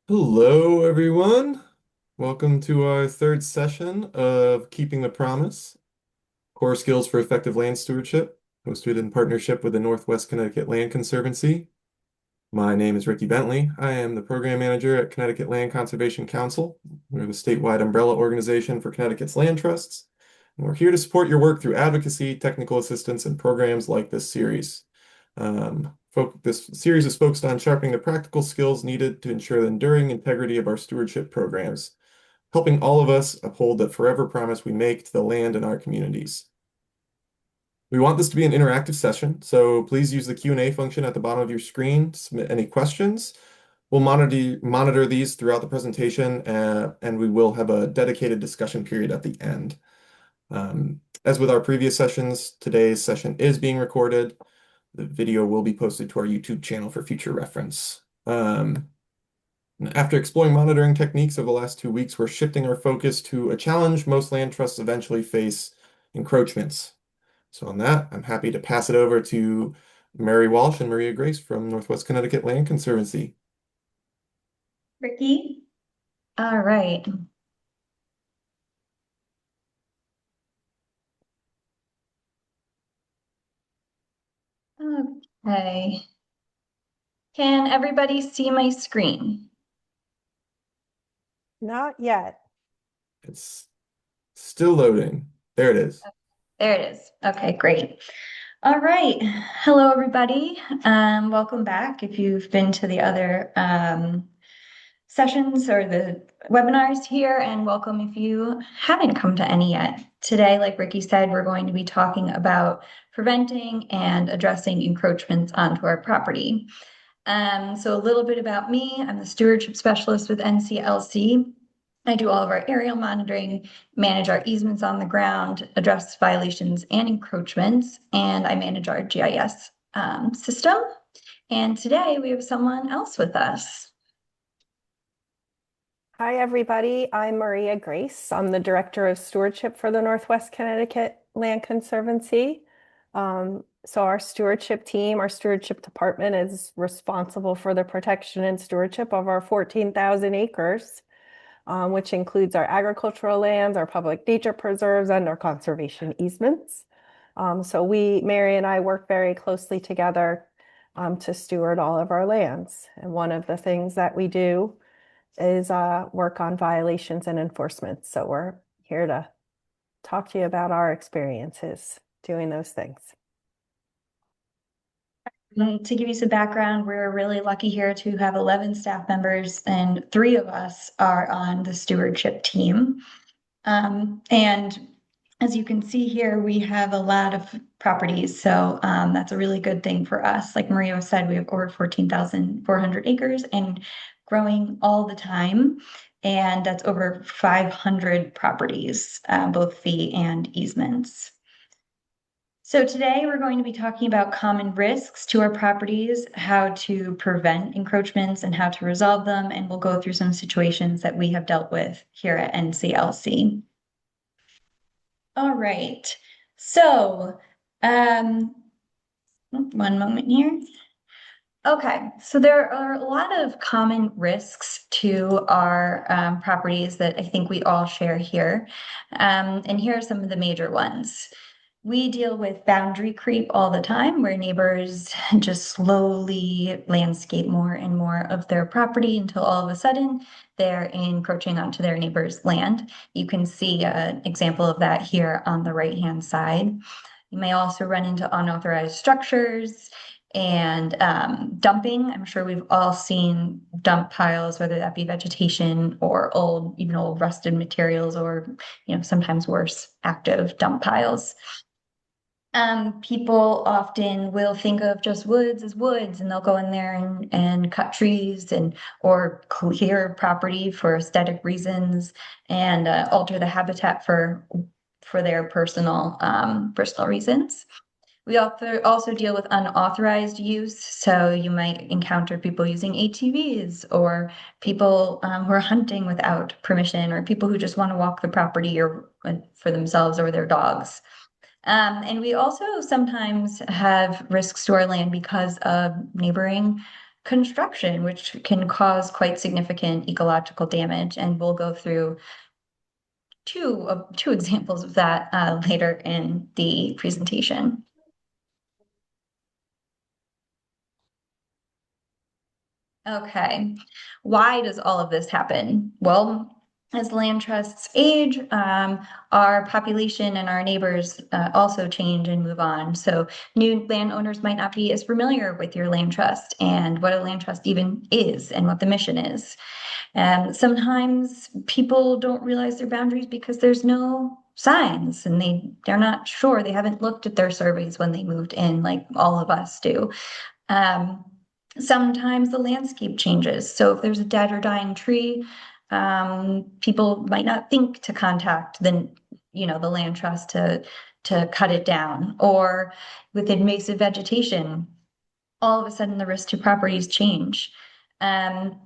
Hello, everyone. Welcome to our third session of Keeping the Promise, Core Skills for Effective Land Stewardship, hosted in partnership with the Northwest Connecticut Land Conservancy. My name is Ricky Bentley. I am the program manager at Connecticut Land Conservation Council. We're the statewide umbrella organization for Connecticut's land trusts, and we're here to support your work through advocacy, technical assistance, and programs like this series. This series is focused on sharpening the practical skills needed to ensure the enduring integrity of our stewardship programs, helping all of us uphold the forever promise we make to the land and our communities. We want this to be an interactive session, so please use the Q&A function at the bottom of your screen to submit any questions. We'll monitor these throughout the presentation, and we will have a dedicated discussion period at the end. As with our previous sessions, today's session is being recorded. The video will be posted to our YouTube channel for future reference. After exploring monitoring techniques over the last 2 weeks, we're shifting our focus to a challenge most land trusts eventually face: encroachments. So on that, I'm happy to pass it over to Mary Walsh and Maria Grace from Northwest Connecticut Land Conservancy. Ricky. All right. Okay. Can everybody see my screen? Not yet. It's still loading. There it is. There it is. Okay, great. All right. Hello, everybody. Welcome back. If you've been to the other sessions or the webinars here, and welcome if you haven't come to any yet. Today, like Ricky said, we're going to be talking about preventing and addressing encroachments onto our property. So a little bit about me. I'm the stewardship specialist with NCLC. I do all of our aerial monitoring, manage our easements on the ground, address violations and encroachments, and I manage our GIS system. And today we have someone else with us. Hi, everybody. I'm Maria Grace. I'm the Director of Stewardship for the Northwest Connecticut Land Conservancy. So our stewardship team, our stewardship department is responsible for the protection and stewardship of our 14,000 acres, which includes our agricultural lands, our public nature preserves, and our conservation easements. So Mary and I work very closely together to steward all of our lands. And one of the things that we do is work on violations and enforcement. So we're here to talk to you about our experiences doing those things. To give you some background, we're really lucky here to have 11 staff members, and 3 of us are on the stewardship team. And as you can see here, we have a lot of properties, so that's a really good thing for us. Like Maria said, we have over 14,400 acres and growing all the time, and that's over 500 properties, both fee and easements. So today we're going to be talking about common risks to our properties, how to prevent encroachments and how to resolve them, and we'll go through some situations that we have dealt with here at NCLC. All right, so one moment here. Okay, so there are a lot of common risks to our properties that I think we all share here. And here are some of the major ones. We deal with boundary creep all the time, where neighbors just slowly landscape more and more of their property until all of a sudden they're encroaching onto their neighbor's land. You can see an example of that here on the right-hand side. You may also run into unauthorized structures and dumping. I'm sure we've all seen dump piles, whether that be vegetation or even old rusted materials, or sometimes worse, active dump piles. People often will think of just woods as woods, and they'll go in there and cut trees or clear property for aesthetic reasons and alter the habitat for their personal reasons. We also deal with unauthorized use. So you might encounter people using ATVs, or people who are hunting without permission, or people who just want to walk the property or for themselves or their dogs. And we also sometimes have risks to our land because of neighboring construction, which can cause quite significant ecological damage. And we'll go through two examples of that later in the presentation. Okay, why does all of this happen? Well, as land trusts age, our population and our neighbors also change and move on. So new landowners might not be as familiar with your land trust and what a land trust even is and what the mission is. And sometimes people don't realize their boundaries because there's no signs and they're not sure. They haven't looked at their surveys when they moved in, like all of us do. Um, Sometimes the landscape changes. So if there's a dead or dying tree, people might not think to contact the land trust to cut it down. Or with invasive vegetation, all of a sudden the risk to properties change. And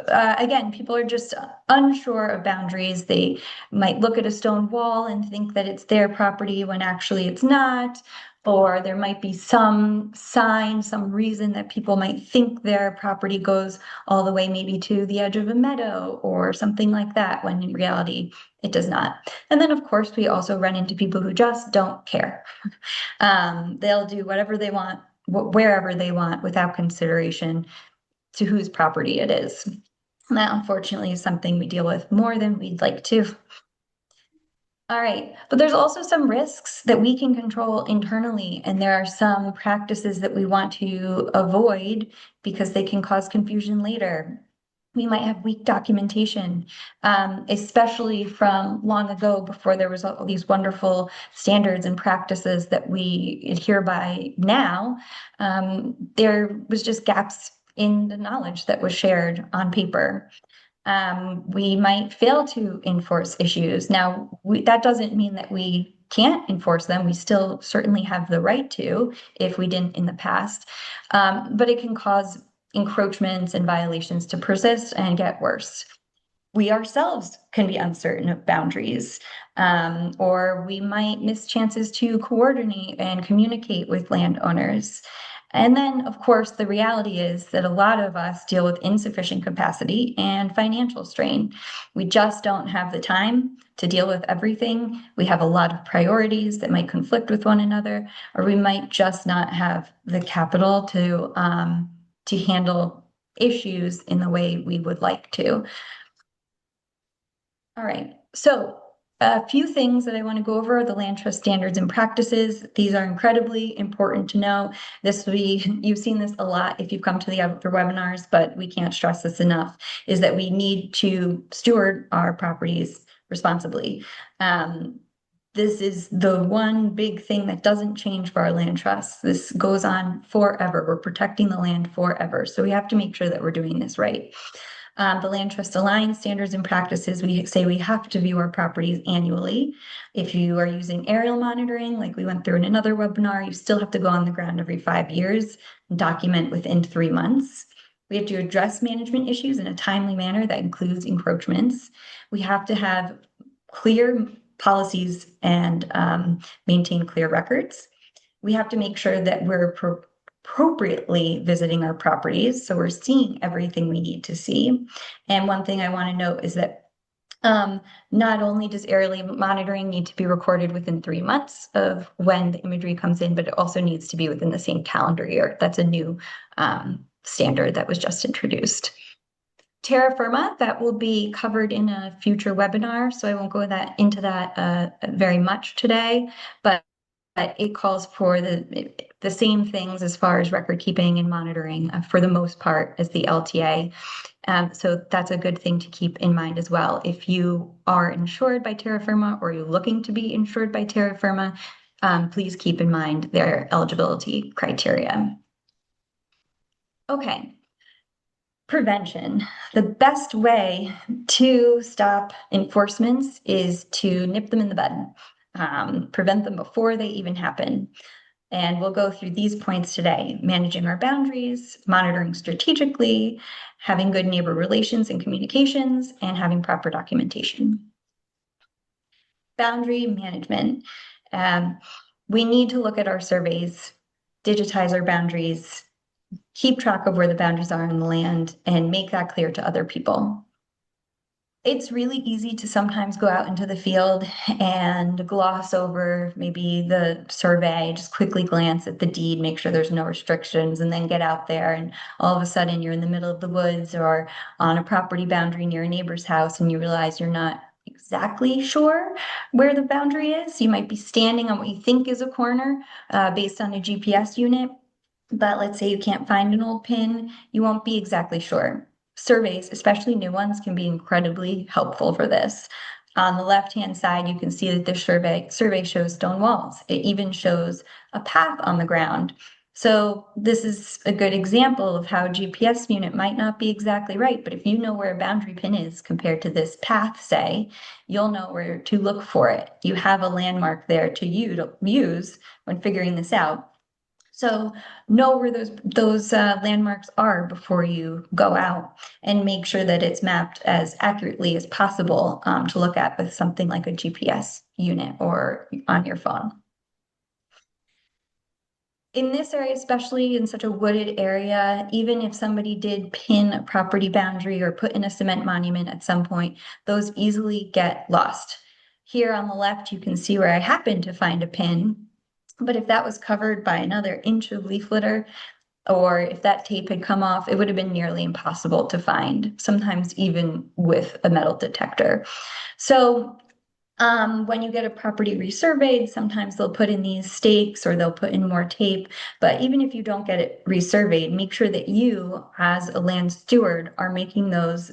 again, people are just unsure of boundaries. They might look at a stone wall and think that it's their property when actually it's not. Or there might be some sign, some reason that people might think their property goes all the way maybe to the edge of a meadow or something like that, when in reality it does not. And then, of course, we also run into people who just don't care. They'll do whatever they want, wherever they want, without consideration to whose property it is. And that, unfortunately, is something we deal with more than we'd like to. All right, but there's also some risks that we can control internally, and there are some practices that we want to avoid because they can cause confusion later. We might have weak documentation, especially from long ago before there was all these wonderful standards and practices that we adhere by now. There was just gaps in the knowledge that was shared on paper. We might fail to enforce issues. Now, that doesn't mean that we can't enforce them. We still certainly have the right to if we didn't in the past, but it can cause encroachments and violations to persist and get worse. We ourselves can be uncertain of boundaries, or we might miss chances to coordinate and communicate with landowners. And then, of course, the reality is that a lot of us deal with insufficient capacity and financial strain. We just don't have the time to deal with everything. We have a lot of priorities that might conflict with one another, or we might just not have the capital to handle issues in the way we would like to. All right, so a few things that I want to go over are the land trust standards and practices. These are incredibly important to know. You've seen this a lot if you've come to the other webinars, but we can't stress this enough, is that we need to steward our properties responsibly. This is the one big thing that doesn't change for our land trusts. This goes on forever. We're protecting the land forever. So we have to make sure that we're doing this right. The Land Trust Alliance standards and practices, we say we have to view our properties annually. If you are using aerial monitoring, like we went through in another webinar, you still have to go on the ground every 5 years and document within 3 months. We have to address management issues in a timely manner that includes encroachments. We have to have clear policies and maintain clear records. We have to make sure that we're appropriately visiting our properties, so we're seeing everything we need to see. And one thing I want to note is that not only does aerial monitoring need to be recorded within 3 months of when the imagery comes in, but it also needs to be within the same calendar year. That's a new standard that was just introduced. Terra firma, that will be covered in a future webinar, so I won't go into that very much today, but it calls for the same things as far as record keeping and monitoring for the most part as the LTA. So that's a good thing to keep in mind as well. If you are insured by terra firma or you're looking to be insured by terra firma, please keep in mind their eligibility criteria. Okay. Prevention. The best way to stop enforcements is to nip them in the bud, prevent them before they even happen. And we'll go through these points today: managing our boundaries, monitoring strategically, having good neighbor relations and communications, and having proper documentation. Boundary management. We need to look at our surveys, digitize our boundaries, keep track of where the boundaries are in the land and make that clear to other people. It's really easy to sometimes go out into the field and gloss over maybe the survey, just quickly glance at the deed, make sure there's no restrictions, and then get out there and all of a sudden you're in the middle of the woods or on a property boundary near a neighbor's house and you realize you're not exactly sure where the boundary is. You might be standing on what you think is a corner based on a GPS unit, but let's say you can't find an old pin, you won't be exactly sure. Surveys, especially new ones, can be incredibly helpful for this. On the left-hand side, you can see that the survey shows stone walls. It even shows a path on the ground. So this is a good example of how a GPS unit might not be exactly right, but if you know where a boundary pin is compared to this path, say, you'll know where to look for it. You have a landmark there to use when figuring this out. So know where those landmarks are before you go out, and make sure that it's mapped as accurately as possible to look at with something like a GPS unit or on your phone. In this area, especially in such a wooded area, even if somebody did pin a property boundary or put in a cement monument at some point, those easily get lost. Here on the left, you can see where I happened to find a pin. But if that was covered by another inch of leaf litter, or if that tape had come off, it would have been nearly impossible to find, sometimes even with a metal detector. So when you get a property resurveyed, sometimes they'll put in these stakes or they'll put in more tape. But even if you don't get it resurveyed, make sure that you, as a land steward, are making those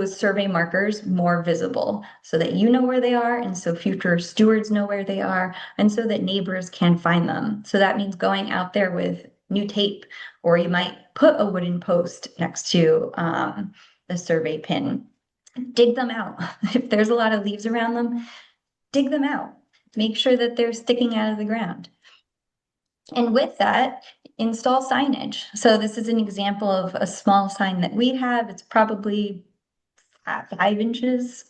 survey markers more visible so that you know where they are, and so future stewards know where they are, and so that neighbors can find them. So that means going out there with new tape, or you might put a wooden post next to the survey pin. Dig them out. If there's a lot of leaves around them, dig them out. Make sure that they're sticking out of the ground. And with that, install signage. So this is an example of a small sign that we have. It's probably 5 inches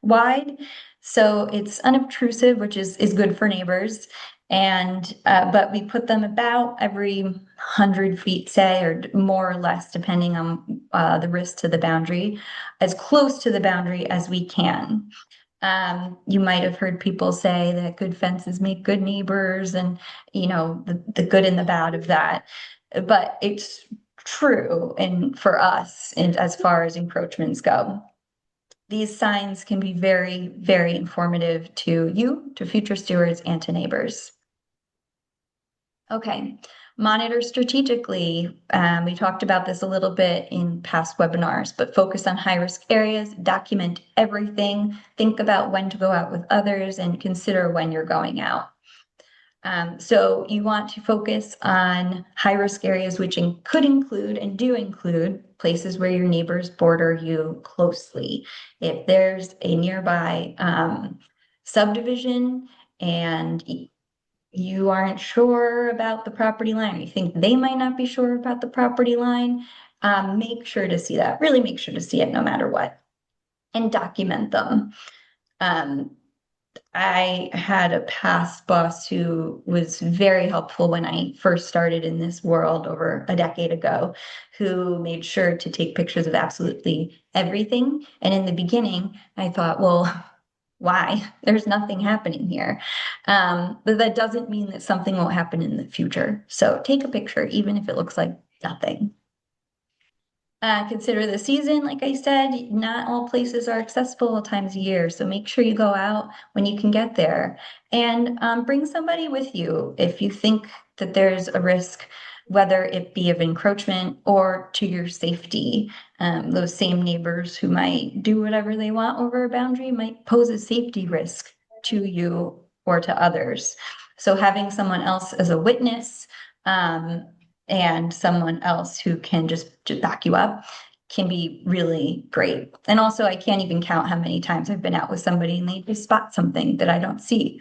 wide. So it's unobtrusive, which is good for neighbors. And but we put them about every 100 feet, say, or more or less, depending on the risk to the boundary, as close to the boundary as we can. You might have heard people say that good fences make good neighbors, and the good and the bad of that. But it's true, and for us, and as far as encroachments go, these signs can be very, very informative to you, to future stewards, and to neighbors. Okay, monitor strategically. We talked about this a little bit in past webinars, but focus on high-risk areas, document everything, think about when to go out with others, and consider when you're going out. So you want to focus on high-risk areas, which could include and do include places where your neighbors border you closely. If there's a nearby subdivision and you aren't sure about the property line, or you think they might not be sure about the property line, make sure to see that. Really make sure to see it no matter what, and document them. I had a past boss who was very helpful when I first started in this world over a decade ago, who made sure to take pictures of absolutely everything. And in the beginning, I thought, well, why? There's nothing happening here. But that doesn't mean that something won't happen in the future. So take a picture, even if it looks like nothing. Consider the season. Like I said, not all places are accessible all times a year. So make sure you go out when you can get there, and bring somebody with you if you think that there's a risk, whether it be of encroachment or to your safety. Those same neighbors who might do whatever they want over a boundary might pose a safety risk to you or to others. So having someone else as a witness, and someone else who can just back you up can be really great. And also, I can't even count how many times I've been out with somebody and they just spot something that I don't see,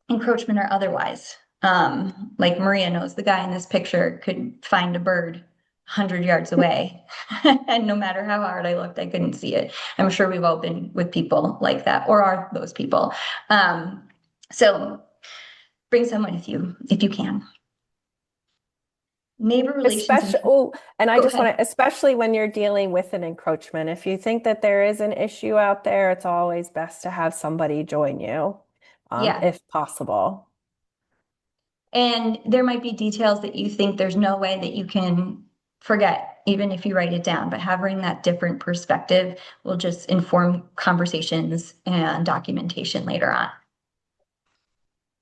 encroachment or otherwise. Like Maria knows, the guy in this picture could find a bird 100 yards away. And no matter how hard I looked, I couldn't see it. I'm sure we've all been with people like that, or are those people. So bring someone with you if you can. Neighbor relations and Especially, oh, and I go just ahead. want to, especially when you're dealing with an encroachment, if you think that there is an issue out there, it's always best to have somebody join you, Yeah. if possible. And there might be details that you think there's no way that you can forget, even if you write it down, but having that different perspective will just inform conversations and documentation later on.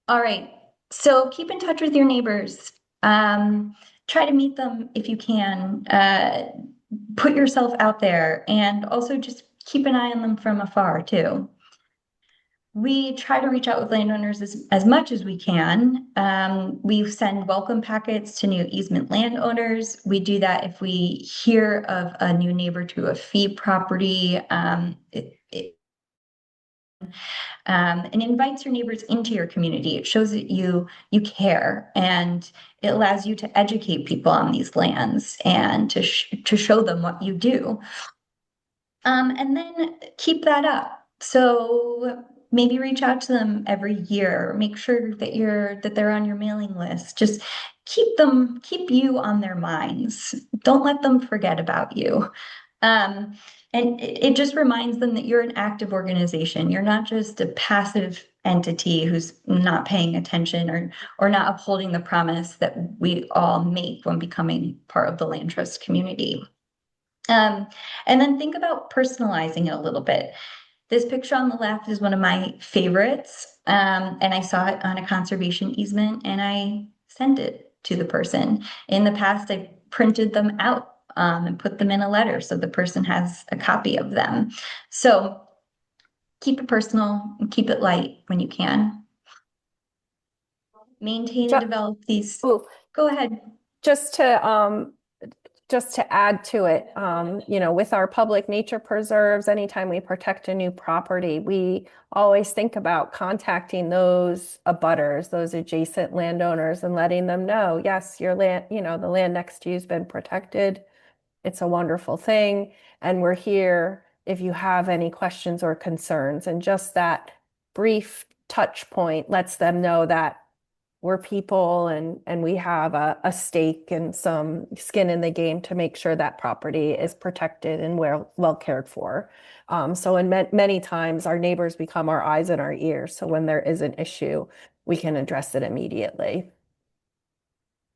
All right. So keep in touch with your neighbors. Try to meet them if you can. Put yourself out there and also just keep an eye on them from afar too. We try to reach out with landowners as much as we can. We send welcome packets to new easement landowners. We do that if we hear of a new neighbor to a fee property. And invites your neighbors into your community. It shows that you care, and it allows you to educate people on these lands and to show them what you do. And then keep that up. So maybe reach out to them every year. Make sure that they're on your mailing list. Just keep you on their minds. Don't let them forget about you. Um, and it just reminds them that you're an active organization. You're not just a passive entity who's not paying attention or not upholding the promise that we all make when becoming part of the land trust community. Um, and then think about personalizing it a little bit. This picture on the left is one of my favorites, and I saw it on a conservation easement, and I sent it to the person. In the past, I printed them out and put them in a letter so the person has a copy of them. So keep it personal and keep it light when you can. Maintain and Just, develop these. oh, Go ahead. just to just to add to it, with our public nature preserves, anytime we protect a new property, we always think about contacting those abutters, those adjacent landowners, and letting them know, yes, your land, the land next to you has been protected. It's a wonderful thing. And we're here if you have any questions or concerns. And just that brief touch point lets them know that we're people and we have a stake and some skin in the game to make sure that property is protected and well cared for. So many times our neighbors become our eyes and our ears. So when there is an issue, we can address it immediately.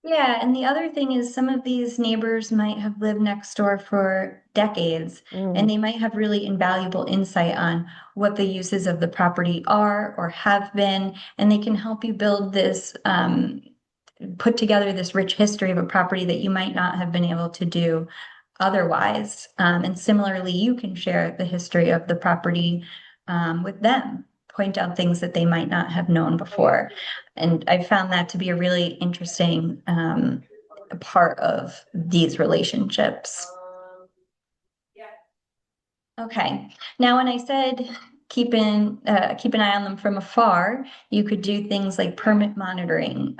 Yeah, and the other thing is some of these neighbors might have lived next door for decades, and Mm. they might have really invaluable insight on what the uses of the property are or have been, and they can help you build this, put together this rich history of a property that you might not have been able to do otherwise. And similarly, you can share the history of the property with them, point out things that they might not have known before. And I found that to be a really interesting part of these relationships. Okay. Now, when I said keep an eye on them from afar, you could do things like permit monitoring.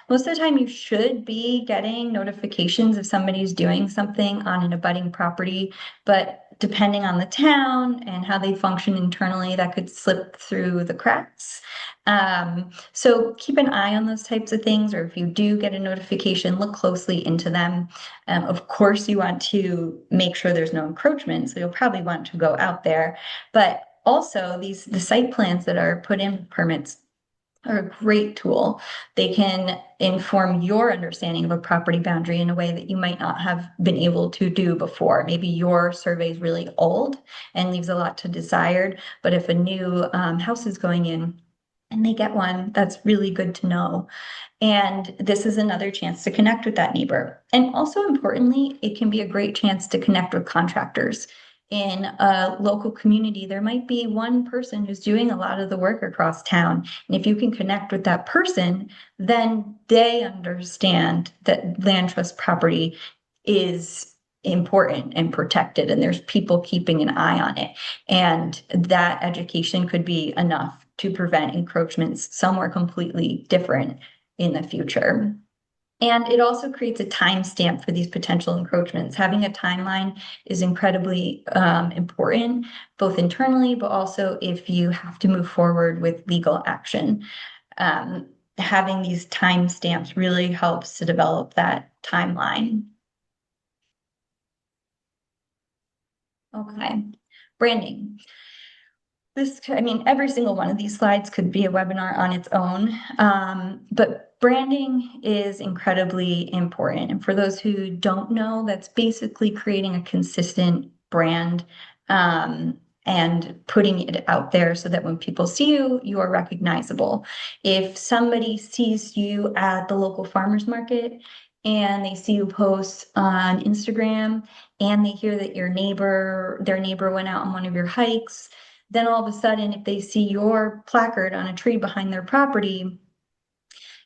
Most of the time, you should be getting notifications if somebody's doing something on an abutting property, but depending on the town and how they function internally, that could slip through the cracks. So keep an eye on those types of things, or if you do get a notification, look closely into them. Of course, you want to make sure there's no encroachment, so you'll probably want to go out there. But also, the site plans that are put in permits are a great tool. They can inform your understanding of a property boundary in a way that you might not have been able to do before. Maybe your survey is really old and leaves a lot to desired, but if a new house is going in and they get one, that's really good to know. And this is another chance to connect with that neighbor. And also importantly, it can be a great chance to connect with contractors. In a local community, there might be one person who's doing a lot of the work across town. And if you can connect with that person, then they understand that land trust property is important and protected, and there's people keeping an eye on it. And that education could be enough to prevent encroachments somewhere completely different in the future. And it also creates a timestamp for these potential encroachments. Having a timeline is incredibly important, both internally, but also if you have to move forward with legal action. Um, having these timestamps really helps to develop that timeline. Okay, branding. I mean, every single one of these slides could be a webinar on its own, but branding is incredibly important. And for those who don't know, that's basically creating a consistent brand, and putting it out there so that when people see you, you are recognizable. If somebody sees you at the local farmers market and they see you post on Instagram and they hear that their neighbor went out on one of your hikes, then all of a sudden, if they see your placard on a tree behind their property,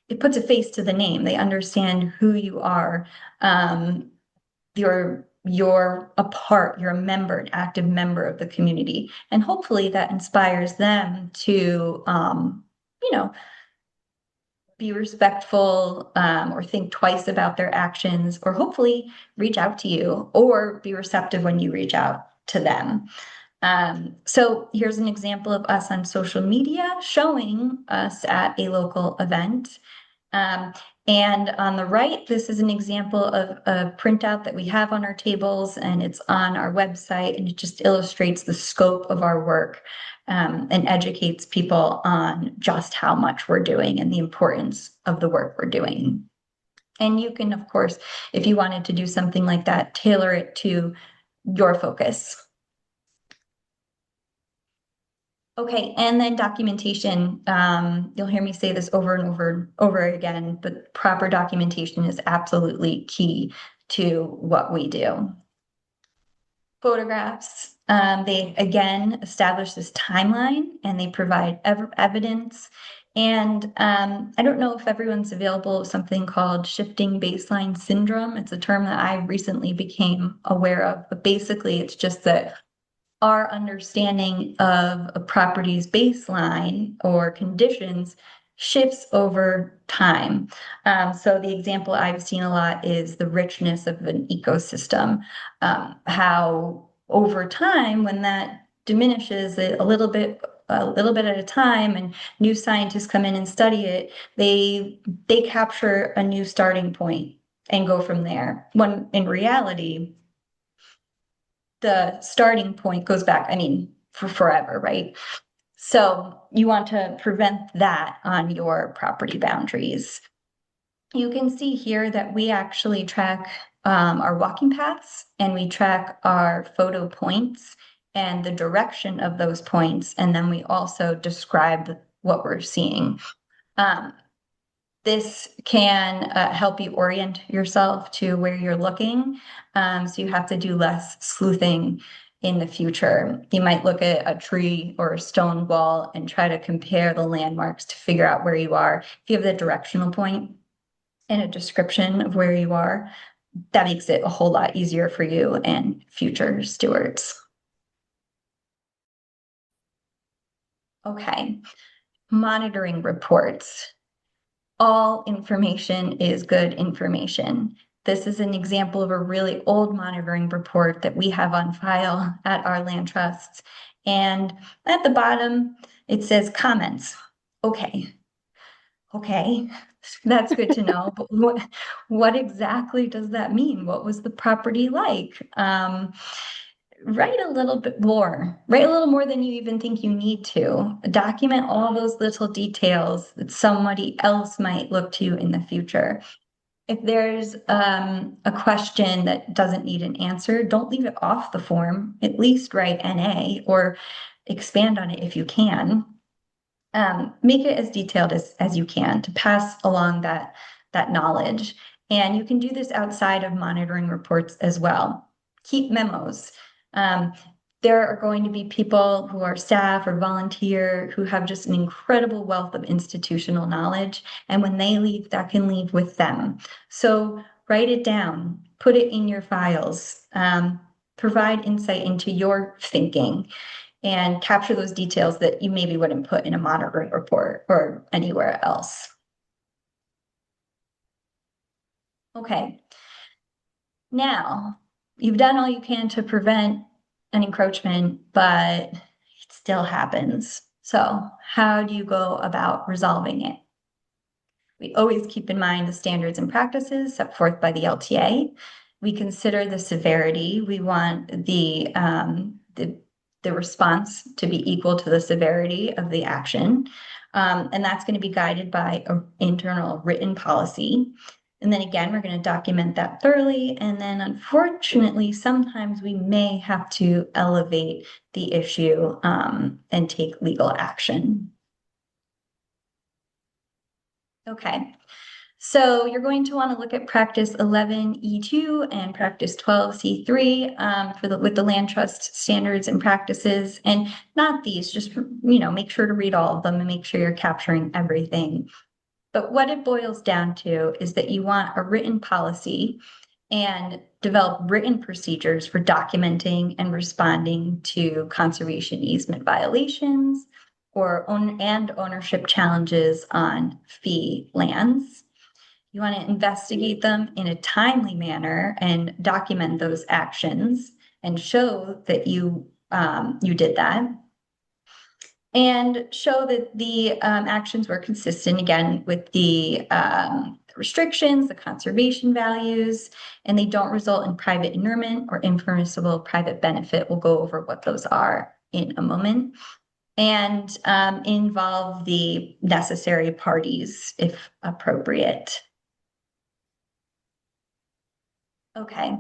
it puts a face to the name. They understand who you are. You're you're a member, an active member of the community. And hopefully that inspires them to, you know, be respectful, or think twice about their actions, or hopefully reach out to you or be receptive when you reach out to them. So here's an example of us on social media showing us at a local event. Um, and on the right, this is an example of a printout that we have on our tables, and it's on our website, and it just illustrates the scope of our work, and educates people on just how much we're doing and the importance of the work we're doing. And you can, of course, if you wanted to do something like that, tailor it to your focus. Okay, and then documentation. You'll hear me say this over and over again, but proper documentation is absolutely key to what we do. Photographs, they again establish this timeline and they provide evidence. And I don't know if everyone's available with something called shifting baseline syndrome. It's a term that I recently became aware of, but basically it's just that our understanding of a property's baseline or conditions shifts over time. So the example I've seen a lot is the richness of an ecosystem, how over time, when that diminishes a little bit at a time, and new scientists come in and study it, they capture a new starting point and go from there. When in reality, the starting point goes back, I mean, for forever, right? So you want to prevent that on your property boundaries. You can see here that we actually track our walking paths, and we track our photo points and the direction of those points. And then we also describe what we're seeing. This can help you orient yourself to where you're looking. So you have to do less sleuthing in the future. You might look at a tree or a stone wall and try to compare the landmarks to figure out where you are. If you have the directional point and a description of where you are, that makes it a whole lot easier for you and future stewards. Okay, monitoring reports. All information is good information. This is an example of a really old monitoring report that we have on file at our land trusts. And at the bottom, it says comments. Okay, that's good to know. But what exactly does that mean? What was the property like? Write a little bit more, write a little more than you even think you need to. Document all those little details that somebody else might look to in the future. If there's a question that doesn't need an answer, don't leave it off the form. At least write NA or expand on it if you can. Make it as detailed as you can to pass along that knowledge. And you can do this outside of monitoring reports as well. Keep memos. There are going to be people who are staff or volunteer who have just an incredible wealth of institutional knowledge. And when they leave, that can leave with them. So write it down, put it in your files, provide insight into your thinking, and capture those details that you maybe wouldn't put in a monitoring report or anywhere else. Okay. Now, you've done all you can to prevent an encroachment, but it still happens. So how do you go about resolving it? We always keep in mind the standards and practices set forth by the LTA. We consider the severity. We want the response to be equal to the severity of the action. And that's going to be guided by an internal written policy. And then again, we're going to document that thoroughly. And then unfortunately, sometimes we may have to elevate the issue and take legal action. Okay, so you're going to want to look at practice 11E2 and practice 12C3 with the land trust standards and practices, and not these, just make sure to read all of them and make sure you're capturing everything. But what it boils down to is that you want a written policy and develop written procedures for documenting and responding to conservation easement violations or ownership challenges on fee lands. You want to investigate them in a timely manner and document those actions and show that you did that, and show that the actions were consistent again with the restrictions, the conservation values, and they don't result in private inurement or impermissible private benefit. We'll go over what those are in a moment. And involve the necessary parties if appropriate. Okay,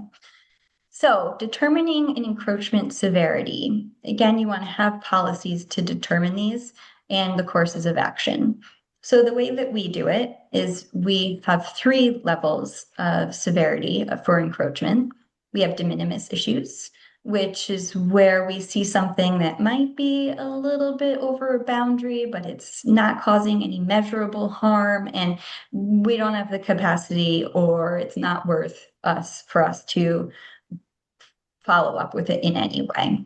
so determining an encroachment severity. Again, you want to have policies to determine these and the courses of action. So the way that we do it is we have 3 levels of severity for encroachment. We have de minimis issues, which is where we see something that might be a little bit over a boundary, but it's not causing any measurable harm, and we don't have the capacity, or it's not worth for us to follow up with it in any way.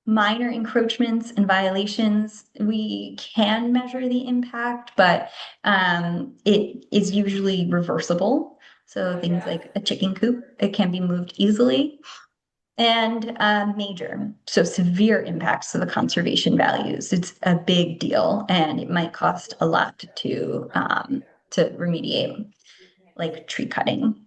Minor encroachments and violations, we can measure the impact, but it is usually reversible. So things like a chicken coop, it can be moved easily. And major, so severe impacts to the conservation values. It's a big deal, and it might cost a lot to remediate, like tree cutting.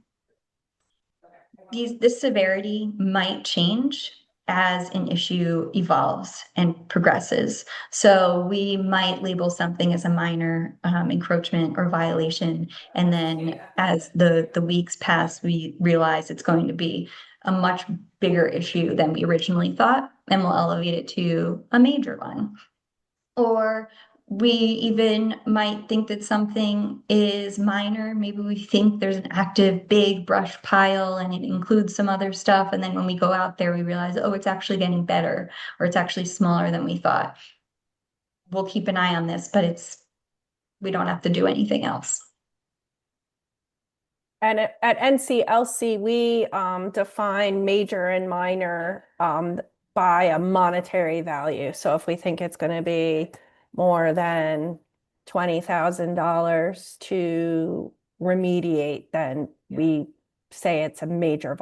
This severity might change as an issue evolves and progresses. So we might label something as a minor encroachment or violation, and then as the weeks pass, we realize it's going to be a much bigger issue than we originally thought, and we'll elevate it to a major one. Or we even might think that something is minor. Maybe we think there's an active big brush pile and it includes some other stuff. And then when we go out there, we realize, oh, it's actually getting better, or it's actually smaller than we thought. We'll keep an eye on this, but we don't have to do anything else. And at NCLC, we define major and minor by a monetary value. So if we think it's going to be more than $20,000 to remediate, then we say it's a major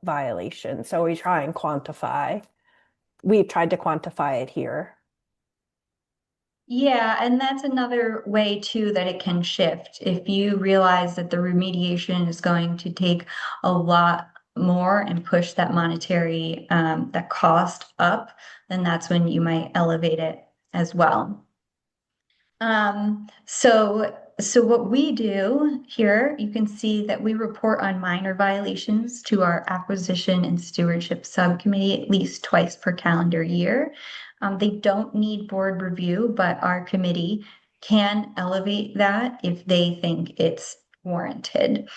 violation. So we try and quantify. We've tried to quantify it here. Yeah, and that's another way too that it can shift. If you realize that the remediation is going to take a lot more and push that monetary, that cost up, then that's when you might elevate it as well. So what we do here, you can see that we report on minor violations to our acquisition and stewardship subcommittee at least twice per calendar year. They don't need board review, but our committee can elevate that if they think it's warranted.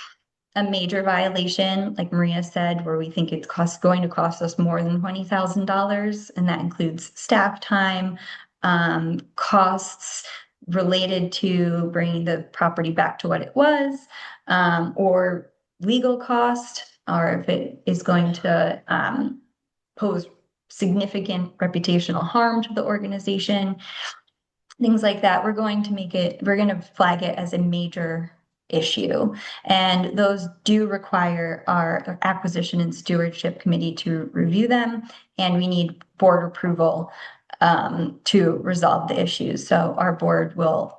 A major violation, like Maria said, where we think it's going to cost us more than $20,000, and that includes staff time, costs related to bringing the property back to what it was, or legal cost, or if it is going to pose significant reputational harm to the organization, things like that. We're going to flag it as a major issue. And those do require our acquisition and stewardship committee to review them, and we need board approval to resolve the issues. So our board will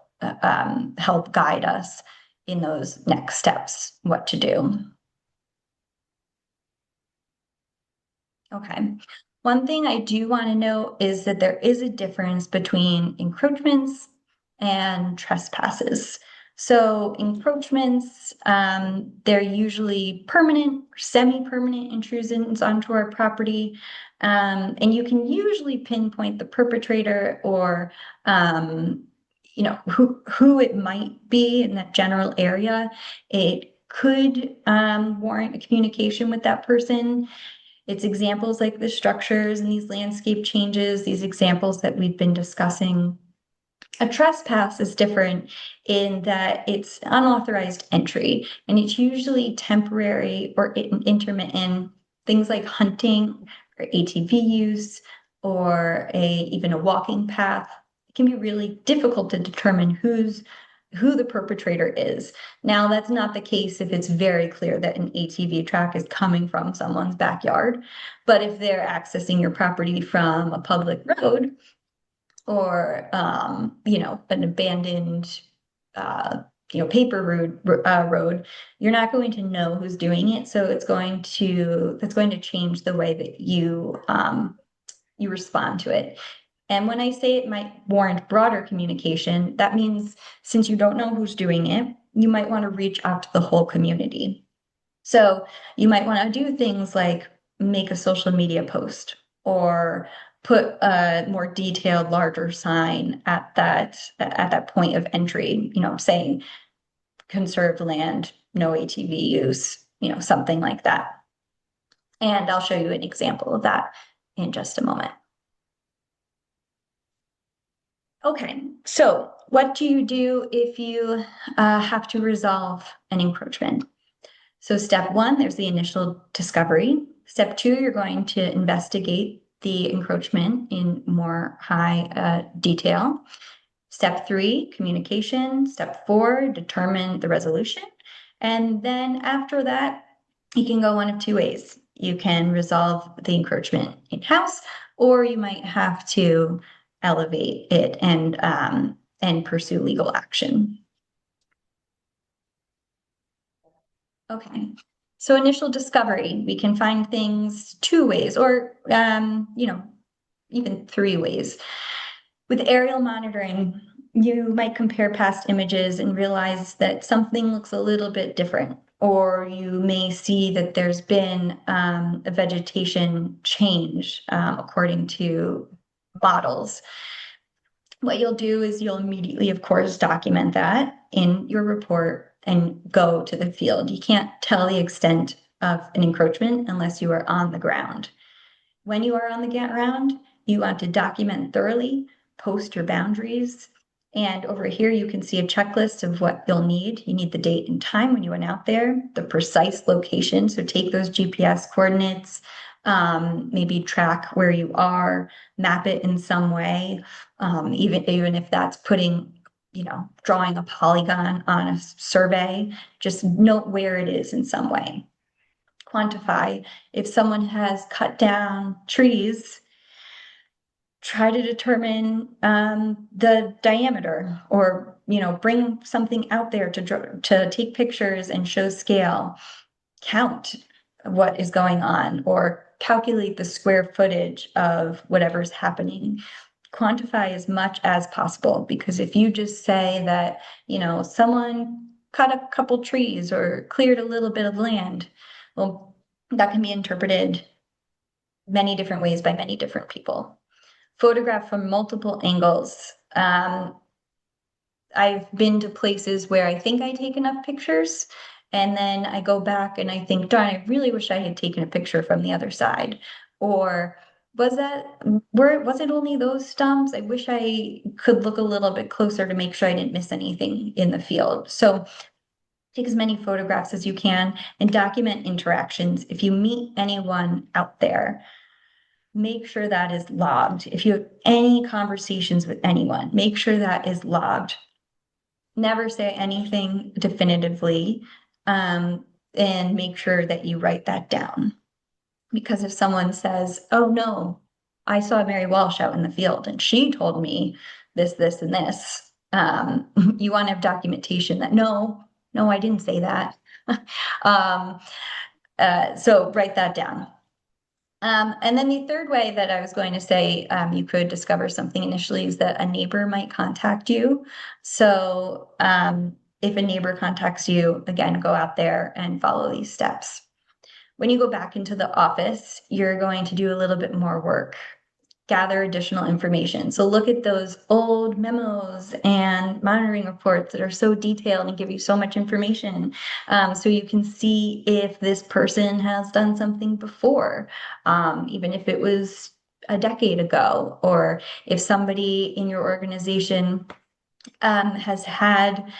help guide us in those next steps, what to do. Okay. One thing I do want to note is that there is a difference between encroachments and trespasses. So encroachments, they're usually permanent or semi-permanent intrusions onto our property. And you can usually pinpoint the perpetrator or who it might be in that general area. It could warrant a communication with that person. It's examples like the structures and these landscape changes, these examples that we've been discussing. A trespass is different in that it's unauthorized entry, and it's usually temporary or intermittent, things like hunting or ATV use or even a walking path. It can be really difficult to determine who the perpetrator is. Now, that's not the case if it's very clear that an ATV track is coming from someone's backyard. But if they're accessing your property from a public road or, an abandoned, paper road, you're not going to know who's doing it. So that's going to change the way that you respond to it. And when I say it might warrant broader communication, that means since you don't know who's doing it, you might want to reach out to the whole community. So you might want to do things like make a social media post or put a more detailed, larger sign at that point of entry, saying conserved land, no ATV use, something like that. And I'll show you an example of that in just a moment. Okay, so what do you do if you have to resolve an encroachment? So step one, there's the initial discovery. Step two, you're going to investigate the encroachment in more high detail. Step three, communication. Step four, determine the resolution. And then after that, you can go one of two ways. You can resolve the encroachment in-house, or you might have to elevate it and pursue legal action. Okay. So initial discovery, we can find things two ways or, even three ways. With aerial monitoring, you might compare past images and realize that something looks a little bit different, or you may see that there's been a vegetation change according to models. What you'll do is you'll immediately, of course, document that in your report and go to the field. You can't tell the extent of an encroachment unless you are on the ground. When you are on the ground, you want to document thoroughly, post your boundaries. And over here, you can see a checklist of what you'll need. You need the date and time when you went out there, the precise location. So take those GPS coordinates, maybe track where you are, map it in some way, even if that's drawing a polygon on a survey, just note where it is in some way. Quantify. If someone has cut down trees, try to determine the diameter, or bring something out there to take pictures and show scale. Count what is going on, or calculate the square footage of whatever's happening. Quantify as much as possible, because if you just say that someone cut a couple trees or cleared a little bit of land, well, that can be interpreted many different ways by many different people. Photograph from multiple angles. I've been to places where I think I take enough pictures, and then I go back and I think, darn, I really wish I had taken a picture from the other side. Or was it only those stumps? I wish I could look a little bit closer to make sure I didn't miss anything in the field. So take as many photographs as you can and document interactions. If you meet anyone out there, make sure that is logged. If you have any conversations with anyone, make sure that is logged. Never say anything definitively, and make sure that you write that down. Because if someone says, oh no, I saw Mary Walsh out in the field and she told me this, and this, You want to have documentation that no, I didn't say that. Um, so write that down. And then the third way that I was going to say you could discover something initially is that a neighbor might contact you. So if a neighbor contacts you, again, go out there and follow these steps. When you go back into the office, you're going to do a little bit more work, gather additional information. So look at those old memos and monitoring reports that are so detailed and give you so much information. So you can see if this person has done something before, even if it was a decade ago, or if somebody in your organization has had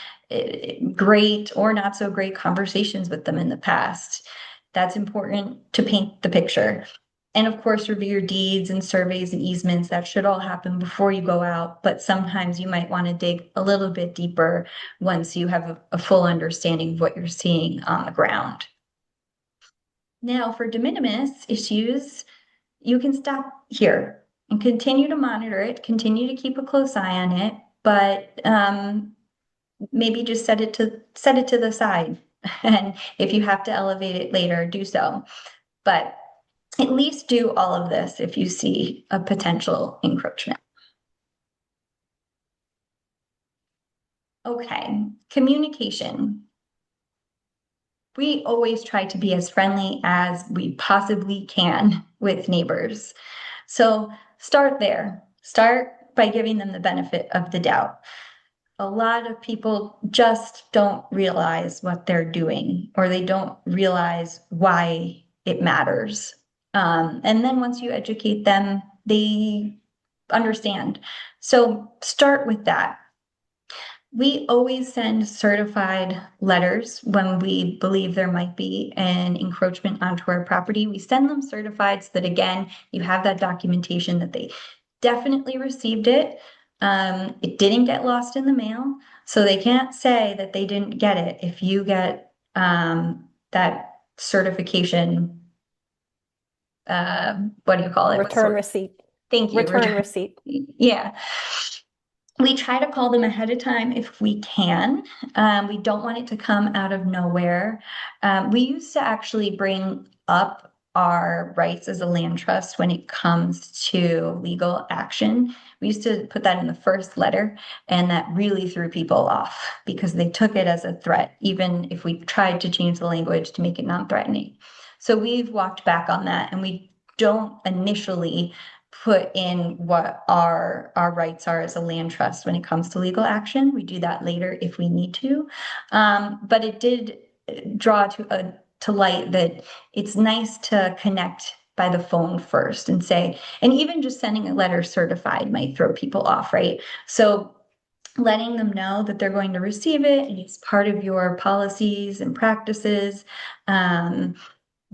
great or not so great conversations with them in the past. That's important to paint the picture. And of course, review your deeds and surveys and easements. That should all happen before you go out, but sometimes you might want to dig a little bit deeper once you have a full understanding of what you're seeing on the ground. Now, for de minimis issues, you can stop here and continue to monitor it, continue to keep a close eye on it, but maybe just set it to the side. And if you have to elevate it later, do so. But at least do all of this if you see a potential encroachment. Okay, communication. We always try to be as friendly as we possibly can with neighbors. So start there. Start by giving them the benefit of the doubt. A lot of people just don't realize what they're doing, or they don't realize why it matters. And then once you educate them, they understand. So start with that. We always send certified letters when we believe there might be an encroachment onto our property. We send them certified so that, again, you have that documentation that they definitely received it. It didn't get lost in the mail, so they can't say that they didn't get it if you get that certification. What do you call it? Return receipt. Thank you. Return receipt. Yeah. We try to call them ahead of time if we can. We don't want it to come out of nowhere. We used to actually bring up our rights as a land trust when it comes to legal action. We used to put that in the first letter, and that really threw people off because they took it as a threat, even if we tried to change the language to make it non-threatening. So we've walked back on that, and we don't initially put in what our rights are as a land trust when it comes to legal action. We do that later if we need to. But it did draw to light that it's nice to connect by the phone first and say, and even just sending a letter certified might throw people off, right? So letting them know that they're going to receive it and it's part of your policies and practices can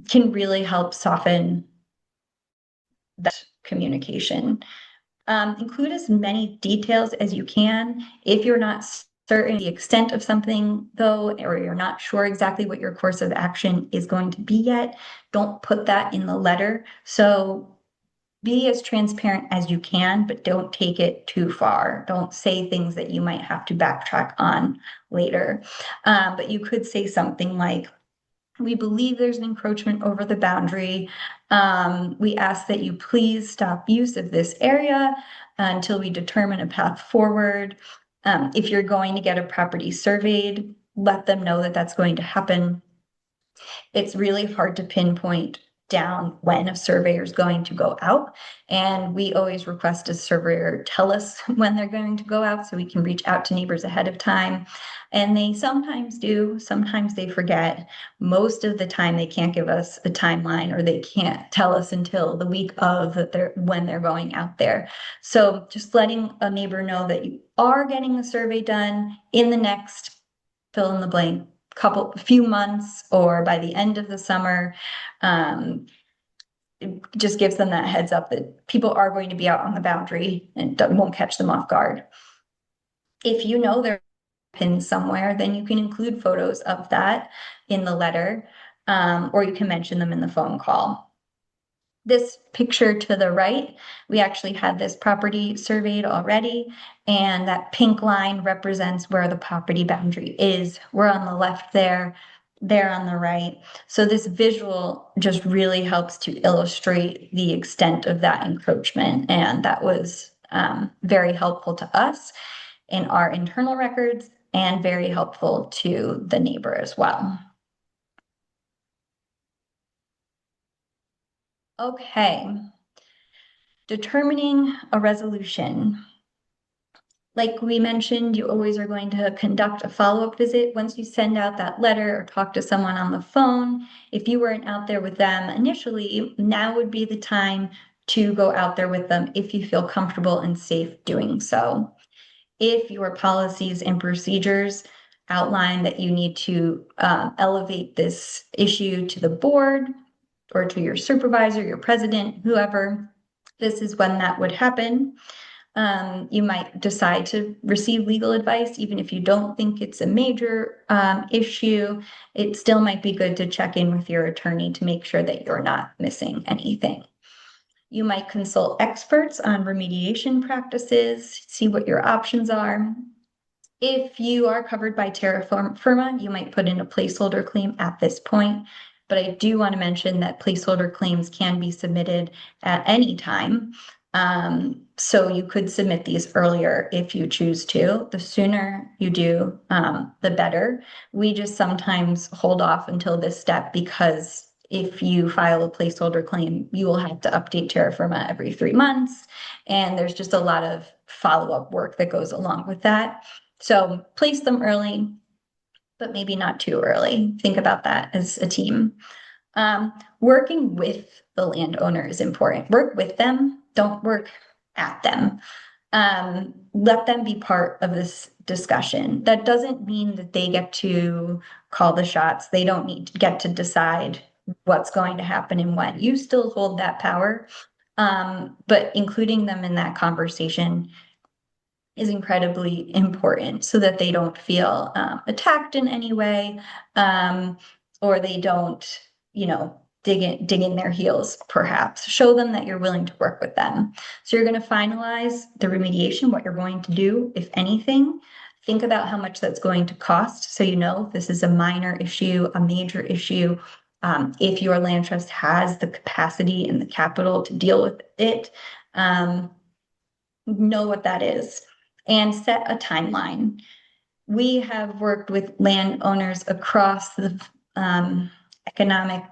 really help soften that communication. Include as many details as you can. If you're not certain the extent of something, though, or you're not sure exactly what your course of action is going to be yet, don't put that in the letter. So be as transparent as you can, but don't take it too far. Don't say things that you might have to backtrack on later. But you could say something like, we believe there's an encroachment over the boundary. We ask that you please stop use of this area until we determine a path forward. If you're going to get a property surveyed, let them know that that's going to happen. It's really hard to pinpoint down when a surveyor is going to go out. And we always request a surveyor tell us when they're going to go out so we can reach out to neighbors ahead of time. And they sometimes do, sometimes they forget. Most of the time they can't give us a timeline or they can't tell us until the week of when they're going out there. So just letting a neighbor know that you are getting a survey done in the next fill in the blank few months or by the end of the summer. It just gives them that heads up that people are going to be out on the boundary and won't catch them off guard. If you know they're pinned somewhere, then you can include photos of that in the letter, or you can mention them in the phone call. This picture to the right, we actually had this property surveyed already, and that pink line represents where the property boundary is. We're on the left there, they're on the right. So this visual just really helps to illustrate the extent of that encroachment, and that was very helpful to us in our internal records and very helpful to the neighbor as well. Okay, determining a resolution. Like we mentioned, you always are going to conduct a follow-up visit once you send out that letter or talk to someone on the phone. If you weren't out there with them initially, now would be the time to go out there with them if you feel comfortable and safe doing so. If your policies and procedures outline that you need to elevate this issue to the board or to your supervisor, your president, whoever, this is when that would happen. You might decide to receive legal advice, even if you don't think it's a major issue. It still might be good to check in with your attorney to make sure that you're not missing anything. You might consult experts on remediation practices, see what your options are. If you are covered by terra firma, you might put in a placeholder claim at this point. But I do want to mention that placeholder claims can be submitted at any time. So you could submit these earlier if you choose to. The sooner you do, the better. We just sometimes hold off until this step because if you file a placeholder claim, you will have to update terra firma every 3 months. And there's just a lot of follow-up work that goes along with that. So place them early, but maybe not too early. Think about that as a team. Working with the landowner is important. Work with them, don't work at them. Let them be part of this discussion. That doesn't mean that they get to call the shots. They don't need to get to decide what's going to happen and when. You still hold that power, but including them in that conversation is incredibly important so that they don't feel attacked in any way, or they don't, dig in their heels, perhaps. Show them that you're willing to work with them. So you're going to finalize the remediation, what you're going to do, if anything. Think about how much that's going to cost so you know if this is a minor issue, a major issue. If your land trust has the capacity and the capital to deal with it, know what that is and set a timeline. We have worked with landowners across the economic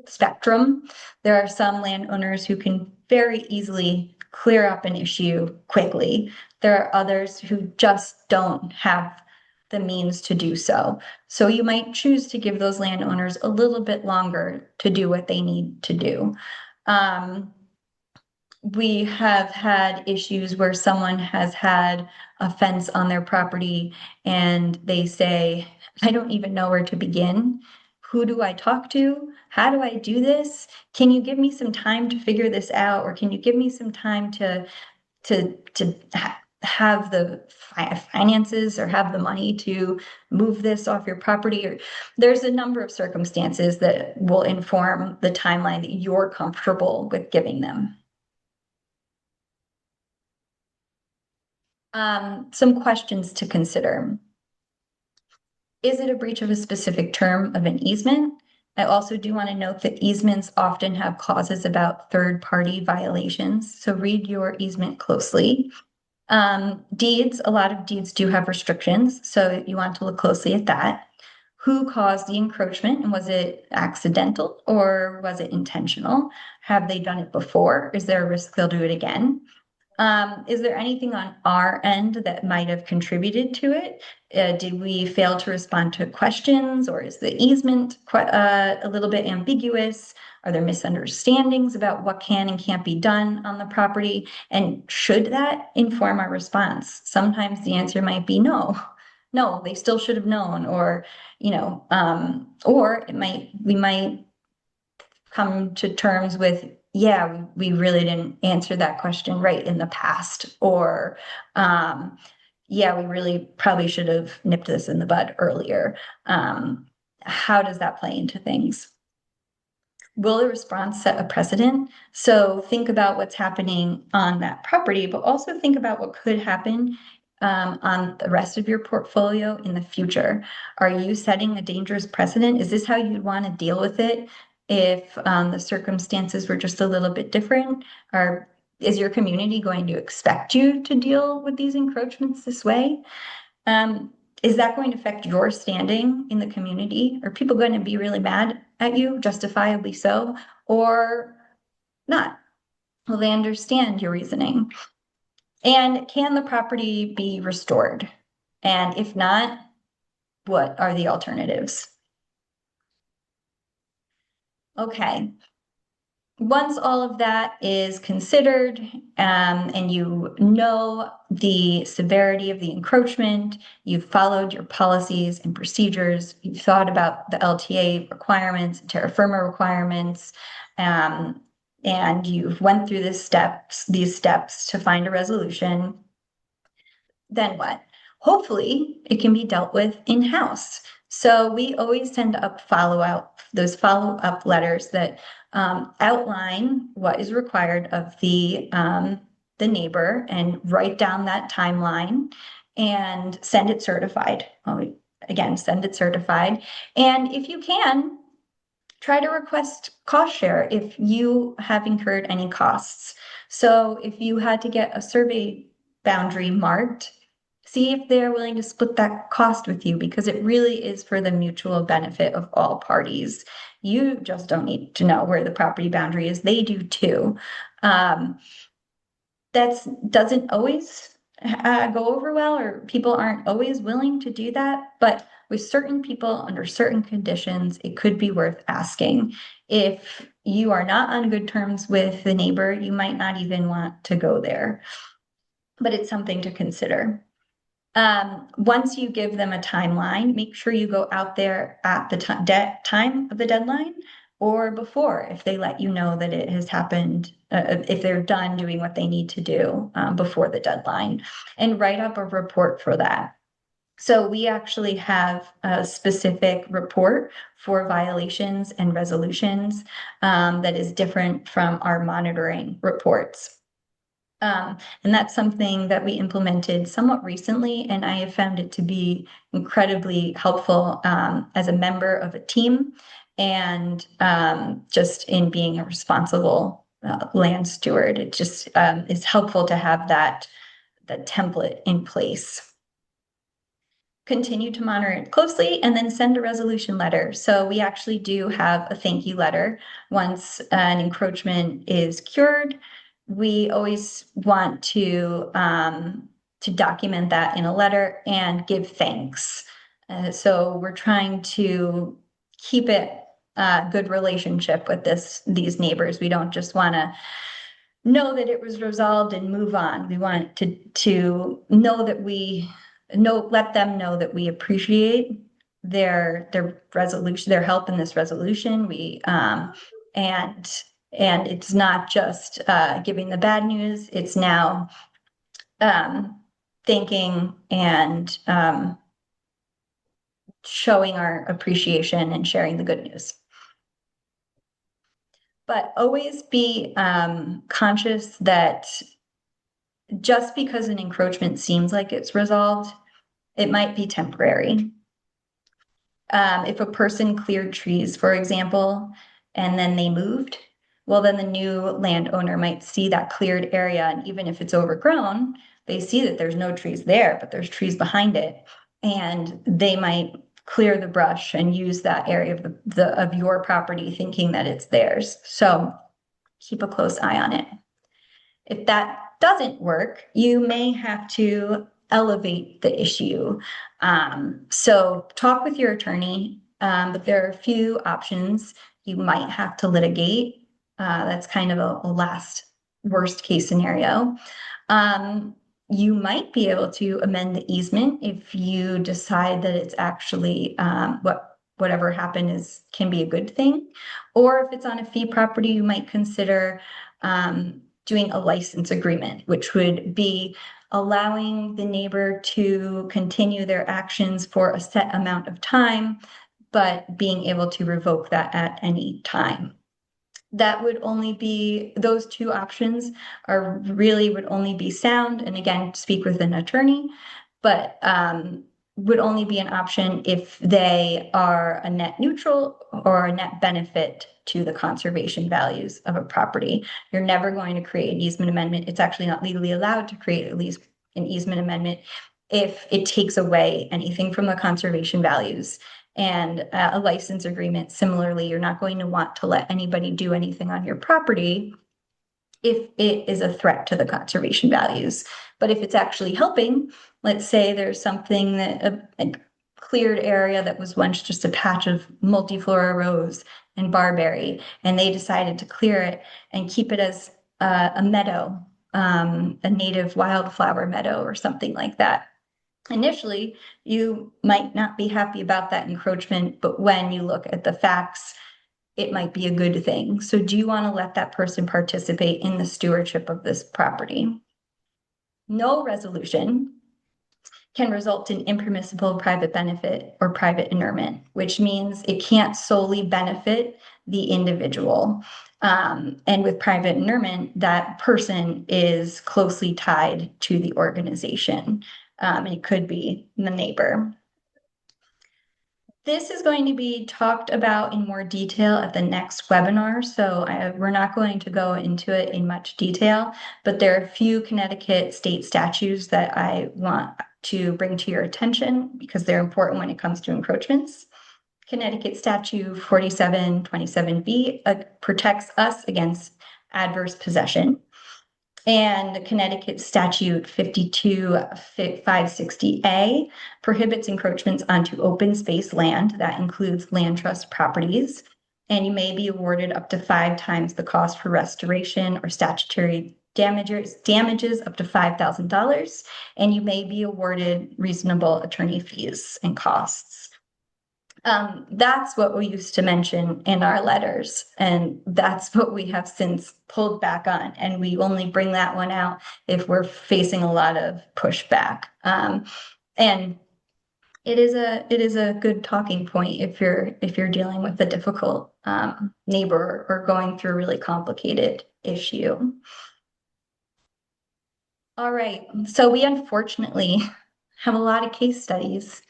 spectrum. There are some landowners who can very easily clear up an issue quickly. There are others who just don't have the means to do so. So you might choose to give those landowners a little bit longer to do what they need to do. We have had issues where someone has had a fence on their property and they say, I don't even know where to begin. Who do I talk to? How do I do this? Can you give me some time to figure this out? Or can you give me some time to have the finances or have the money to move this off your property? Or there's a number of circumstances that will inform the timeline that you're comfortable with giving them. Some questions to consider. Is it a breach of a specific term of an easement? I also do want to note that easements often have clauses about third-party violations, so read your easement closely. Deeds, a lot of deeds do have restrictions, so you want to look closely at that. Who caused the encroachment, and was it accidental or was it intentional? Have they done it before? Is there a risk they'll do it again? Is there anything on our end that might have contributed to it? Did we fail to respond to questions, or is the easement a little bit ambiguous? Are there misunderstandings about what can and can't be done on the property? And should that inform our response? Sometimes the answer might be no. No, they still should have known, or or we might come to terms with, yeah, we really didn't answer that question right in the past, or yeah, we really probably should have nipped this in the bud earlier. How does that play into things? will the response set a precedent? So think about what's happening on that property, but also think about what could happen on the rest of your portfolio in the future. Are you setting a dangerous precedent? Is this how you'd want to deal with it if the circumstances were just a little bit different? Or is your community going to expect you to deal with these encroachments this way? Is that going to affect your standing in the community? Are people going to be really mad at you, justifiably so, or not? Will they understand your reasoning? And can the property be restored? And if not, what are the alternatives? Okay. Once all of that is considered, and you know the severity of the encroachment, you've followed your policies and procedures, you've thought about the LTA requirements, terra firma requirements, and you've went through these steps to find a resolution, then what? Hopefully, it can be dealt with in-house. So we always tend to those follow-up letters that outline what is required of the neighbor and write down that timeline and send it certified. Again, send it certified. And if you can, try to request cost share if you have incurred any costs. So if you had to get a survey boundary marked, see if they're willing to split that cost with you, because it really is for the mutual benefit of all parties. You just don't need to know where the property boundary is. They do too. That doesn't always go over well, or people aren't always willing to do that. But with certain people under certain conditions, it could be worth asking. If you are not on good terms with the neighbor, you might not even want to go there. But it's something to consider. Once you give them a timeline, make sure you go out there at the time of the deadline or before, if they let you know that it has happened, if they're done doing what they need to do before the deadline, and write up a report for that. So we actually have a specific report for violations and resolutions that is different from our monitoring reports. And that's something that we implemented somewhat recently, and I have found it to be incredibly helpful as a member of a team and just in being a responsible land steward. It just is helpful to have that template in place. Continue to monitor it closely and then send a resolution letter. So we actually do have a thank you letter once an encroachment is cured. We always want to document that in a letter and give thanks. So we're trying to keep it a good relationship with these neighbors. We don't just want to know that it was resolved and move on. We want to know that let them know that we appreciate their resolution, their help in this resolution. And it's not just giving the bad news, it's now thanking and showing our appreciation and sharing the good news. But always be conscious that just because an encroachment seems like it's resolved, it might be temporary. If a person cleared trees, for example, and then they moved, well, then the new landowner might see that cleared area, and even if it's overgrown, they see that there's no trees there, but there's trees behind it, and they might clear the brush and use that area of your property thinking that it's theirs. So keep a close eye on it. If that doesn't work, you may have to elevate the issue. So talk with your attorney, but there are a few options. You might have to litigate. That's kind of a last worst case scenario. You might be able to amend the easement if you decide that it's actually whatever happened can be a good thing. Or if it's on a fee property, you might consider doing a license agreement, which would be allowing the neighbor to continue their actions for a set amount of time, but being able to revoke that at any time. that would only be, those two options are really would only be sound, and again, speak with an attorney, but would only be an option if they are a net neutral or a net benefit to the conservation values of a property. You're never going to create an easement amendment. It's actually not legally allowed to create at least an easement amendment if it takes away anything from the conservation values. And a license agreement, similarly, you're not going to want to let anybody do anything on your property if it is a threat to the conservation values. But if it's actually helping, let's say there's something that a cleared area that was once just a patch of multiflora rose and barberry, and they decided to clear it and keep it as a meadow, a native wildflower meadow or something like that. Initially, you might not be happy about that encroachment, but when you look at the facts, it might be a good thing. So do you want to let that person participate in the stewardship of this property? No resolution can result in impermissible private benefit or private inurement, which means it can't solely benefit the individual. And with private inurement, that person is closely tied to the organization. It could be the neighbor. This is going to be talked about in more detail at the next webinar, so we're not going to go into it in much detail, but there are a few Connecticut state statutes that I want to bring to your attention because they're important when it comes to encroachments. Connecticut Statute 4727B protects us against adverse possession. And Connecticut Statute 52560A prohibits encroachments onto open space land. That includes land trust properties. And you may be awarded up to 5 times the cost for restoration or statutory damages up to $5,000. And you may be awarded reasonable attorney fees and costs. That's what we used to mention in our letters, and that's what we have since pulled back on. And we only bring that one out if we're facing a lot of pushback. And it is a good talking point if you're dealing with a difficult neighbor or going through a really complicated issue. All right, so we unfortunately have a lot of case studies.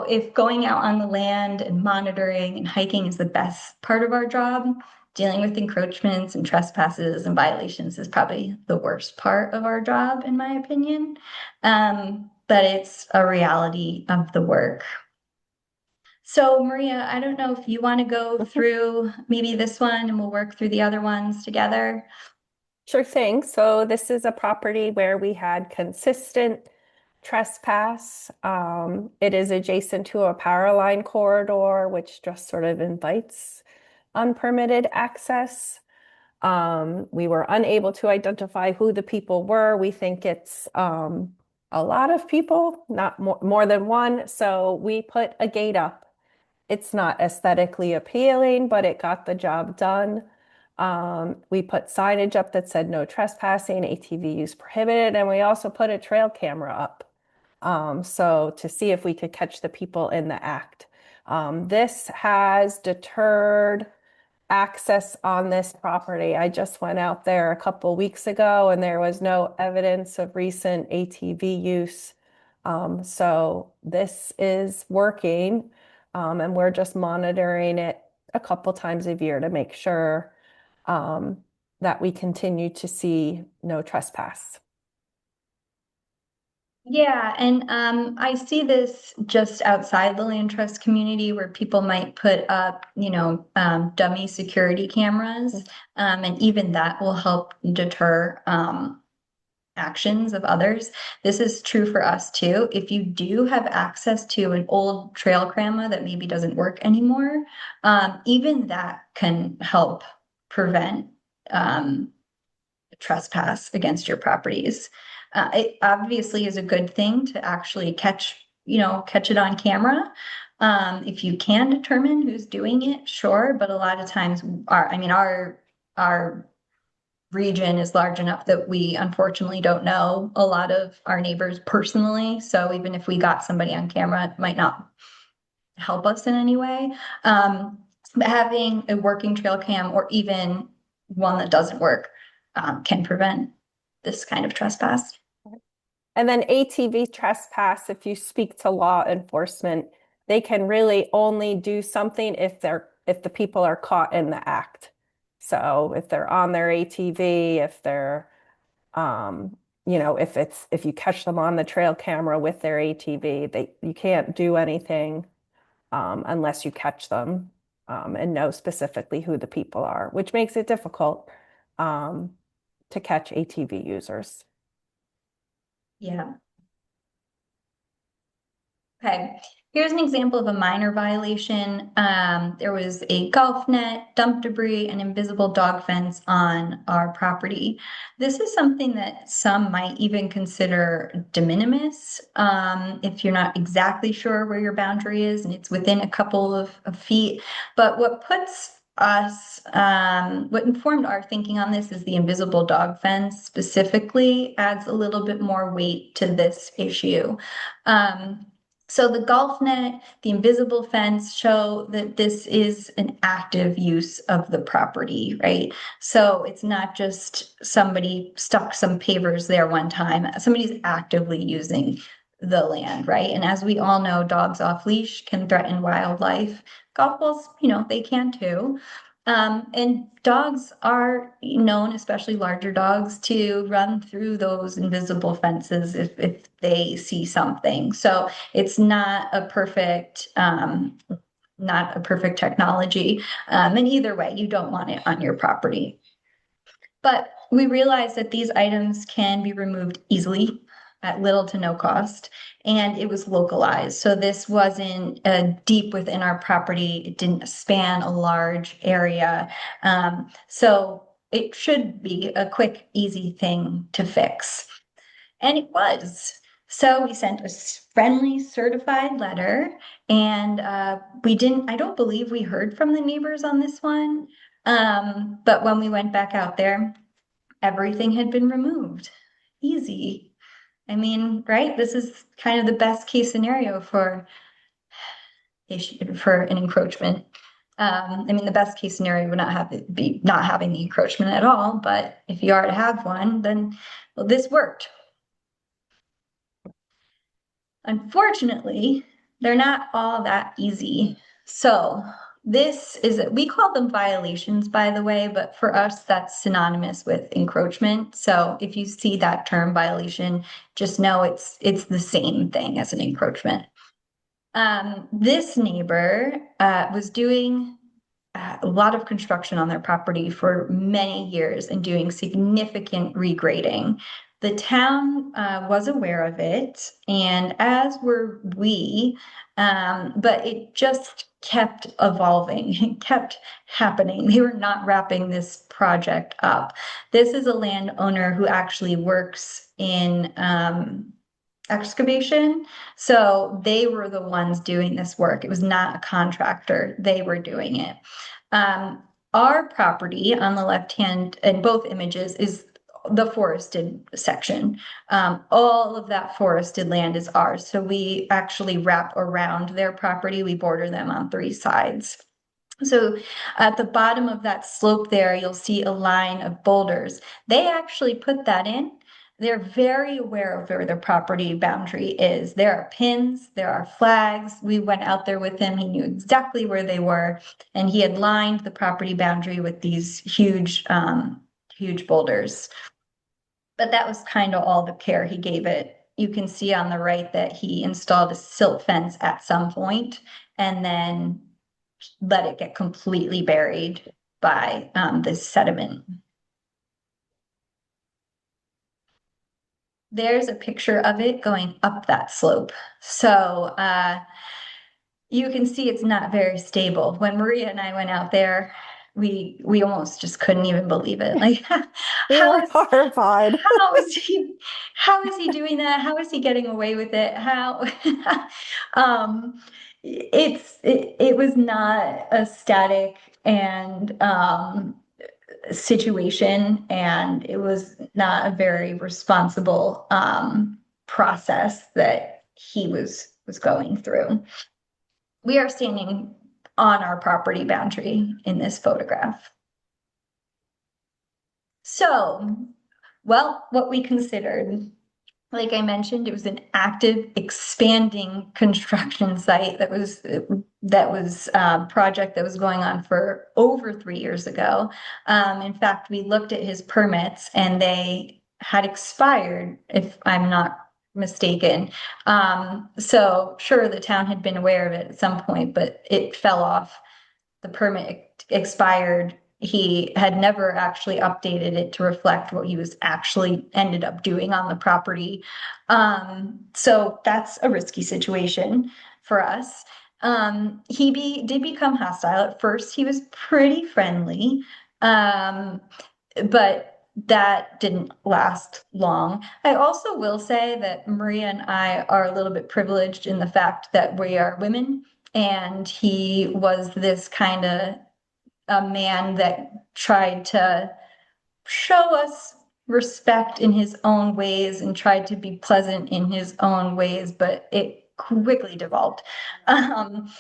If going out on the land and monitoring and hiking is the best part of our job, dealing with encroachments and trespasses and violations is probably the worst part of our job, in my opinion. But it's a reality of the work. So Maria, I don't know if you want to go through maybe this one and we'll work through the other ones together. Sure thing. So this is a property where we had consistent trespass. It is adjacent to a power line corridor, which just sort of invites unpermitted access. We were unable to identify who the people were. We think it's a lot of people, not more than one. So we put a gate up. It's not aesthetically appealing, but it got the job done. We put signage up that said no trespassing, ATV use prohibited, and we also put a trail camera up. So to see if we could catch the people in the act. This has deterred access on this property. I just went out there a couple weeks ago and there was no evidence of recent ATV use. So this is working, and we're just monitoring it a couple times a year to make sure that we continue to see no trespass. Yeah, and I see this just outside the land trust community where people might put up, dummy security cameras, and even that will help deter actions of others. This is true for us too. If you do have access to an old trail camera that maybe doesn't work anymore, even that can help prevent trespass against your properties. It obviously is a good thing to actually catch it on camera. If you can determine who's doing it, sure. But a lot of times our region is large enough that we unfortunately don't know a lot of our neighbors personally. So even if we got somebody on camera, it might not help us in any way. But having a working trail cam or even one that doesn't work can prevent this kind of trespass. And then ATV trespass, if you speak to law enforcement, they can really only do something if the people are caught in the act. So if they're on their ATV, if they're if you catch them on the trail camera with their ATV, you can't do anything unless you catch them and know specifically who the people are, which makes it difficult to catch ATV users. Yeah. Okay, here's an example of a minor violation. There was a golf net, dump debris, and invisible dog fence on our property. This is something that some might even consider de minimis if you're not exactly sure where your boundary is and it's within a couple of feet. But what informed our thinking on this is the invisible dog fence specifically adds a little bit more weight to this issue. So the golf net, the invisible fence show that this is an active use of the property, right? So it's not just somebody stuck some pavers there one time. Somebody's actively using the land, right? And as we all know, dogs off leash can threaten wildlife. Golf balls, they can too. And dogs are known, especially larger dogs, to run through those invisible fences if they see something. So it's not a perfect technology. And either way, you don't want it on your property. But we realized that these items can be removed easily at little to no cost, and it was localized. So this wasn't deep within our property. It didn't span a large area. So it should be a quick, easy thing to fix. And it was. So we sent a friendly certified letter, and I don't believe we heard from the neighbors on this one. But when we went back out there, everything had been removed. Easy. I mean, right? This is kind of the best case scenario for an encroachment. I mean, the best case scenario would be not having the encroachment at all, but if you are to have one, then well, this worked. Unfortunately, they're not all that easy. So we call them violations, by the way, but for us, that's synonymous with encroachment. So if you see that term violation, just know it's the same thing as an encroachment. This neighbor was doing a lot of construction on their property for many years and doing significant regrading. The town was aware of it, and as were we, but it just kept evolving. It kept happening. They were not wrapping this project up. This is a landowner who actually works in excavation. So they were the ones doing this work. It was not a contractor. They were doing it. Our property on the left hand in both images is the forested section. All of that forested land is ours. So we actually wrap around their property. We border them on three sides. So at the bottom of that slope there, you'll see a line of boulders. They actually put that in. They're very aware of where their property boundary is. There are pins, there are flags. We went out there with him. He knew exactly where they were, and he had lined the property boundary with these huge boulders. But that was kind of all the care he gave it. You can see on the right that he installed a silt fence at some point and then let it get completely buried by this sediment. There's a picture of it going up that slope. So you can see it's not very stable. When Maria and I went out there, we almost just couldn't even believe it. Like, We were horrified. how is he doing that? How is he getting away with it? How it was not a static and situation, and it was not a very responsible process that he was going through. We are standing on our property boundary in this photograph. So, well, what we considered, like I mentioned, it was an active, expanding construction site that was a project that was going on for over 3 years ago. In fact, we looked at his permits and they had expired, if I'm not mistaken. So sure, the town had been aware of it at some point, but it fell off. The permit expired. He had never actually updated it to reflect what he was actually ended up doing on the property. So that's a risky situation for us. Did become hostile. At first, he was pretty friendly, but that didn't last long. I also will say that Maria and I are a little bit privileged in the fact that we are women, and he was this kind of a man that tried to show us respect in his own ways and tried to be pleasant in his own ways, but it quickly devolved. Um,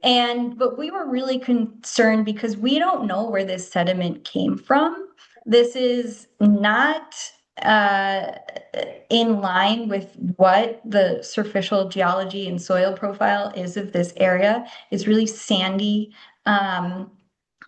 but we were really concerned because we don't know where this sediment came from. This is not uh, in line with what the superficial geology and soil profile is of this area. It's really sandy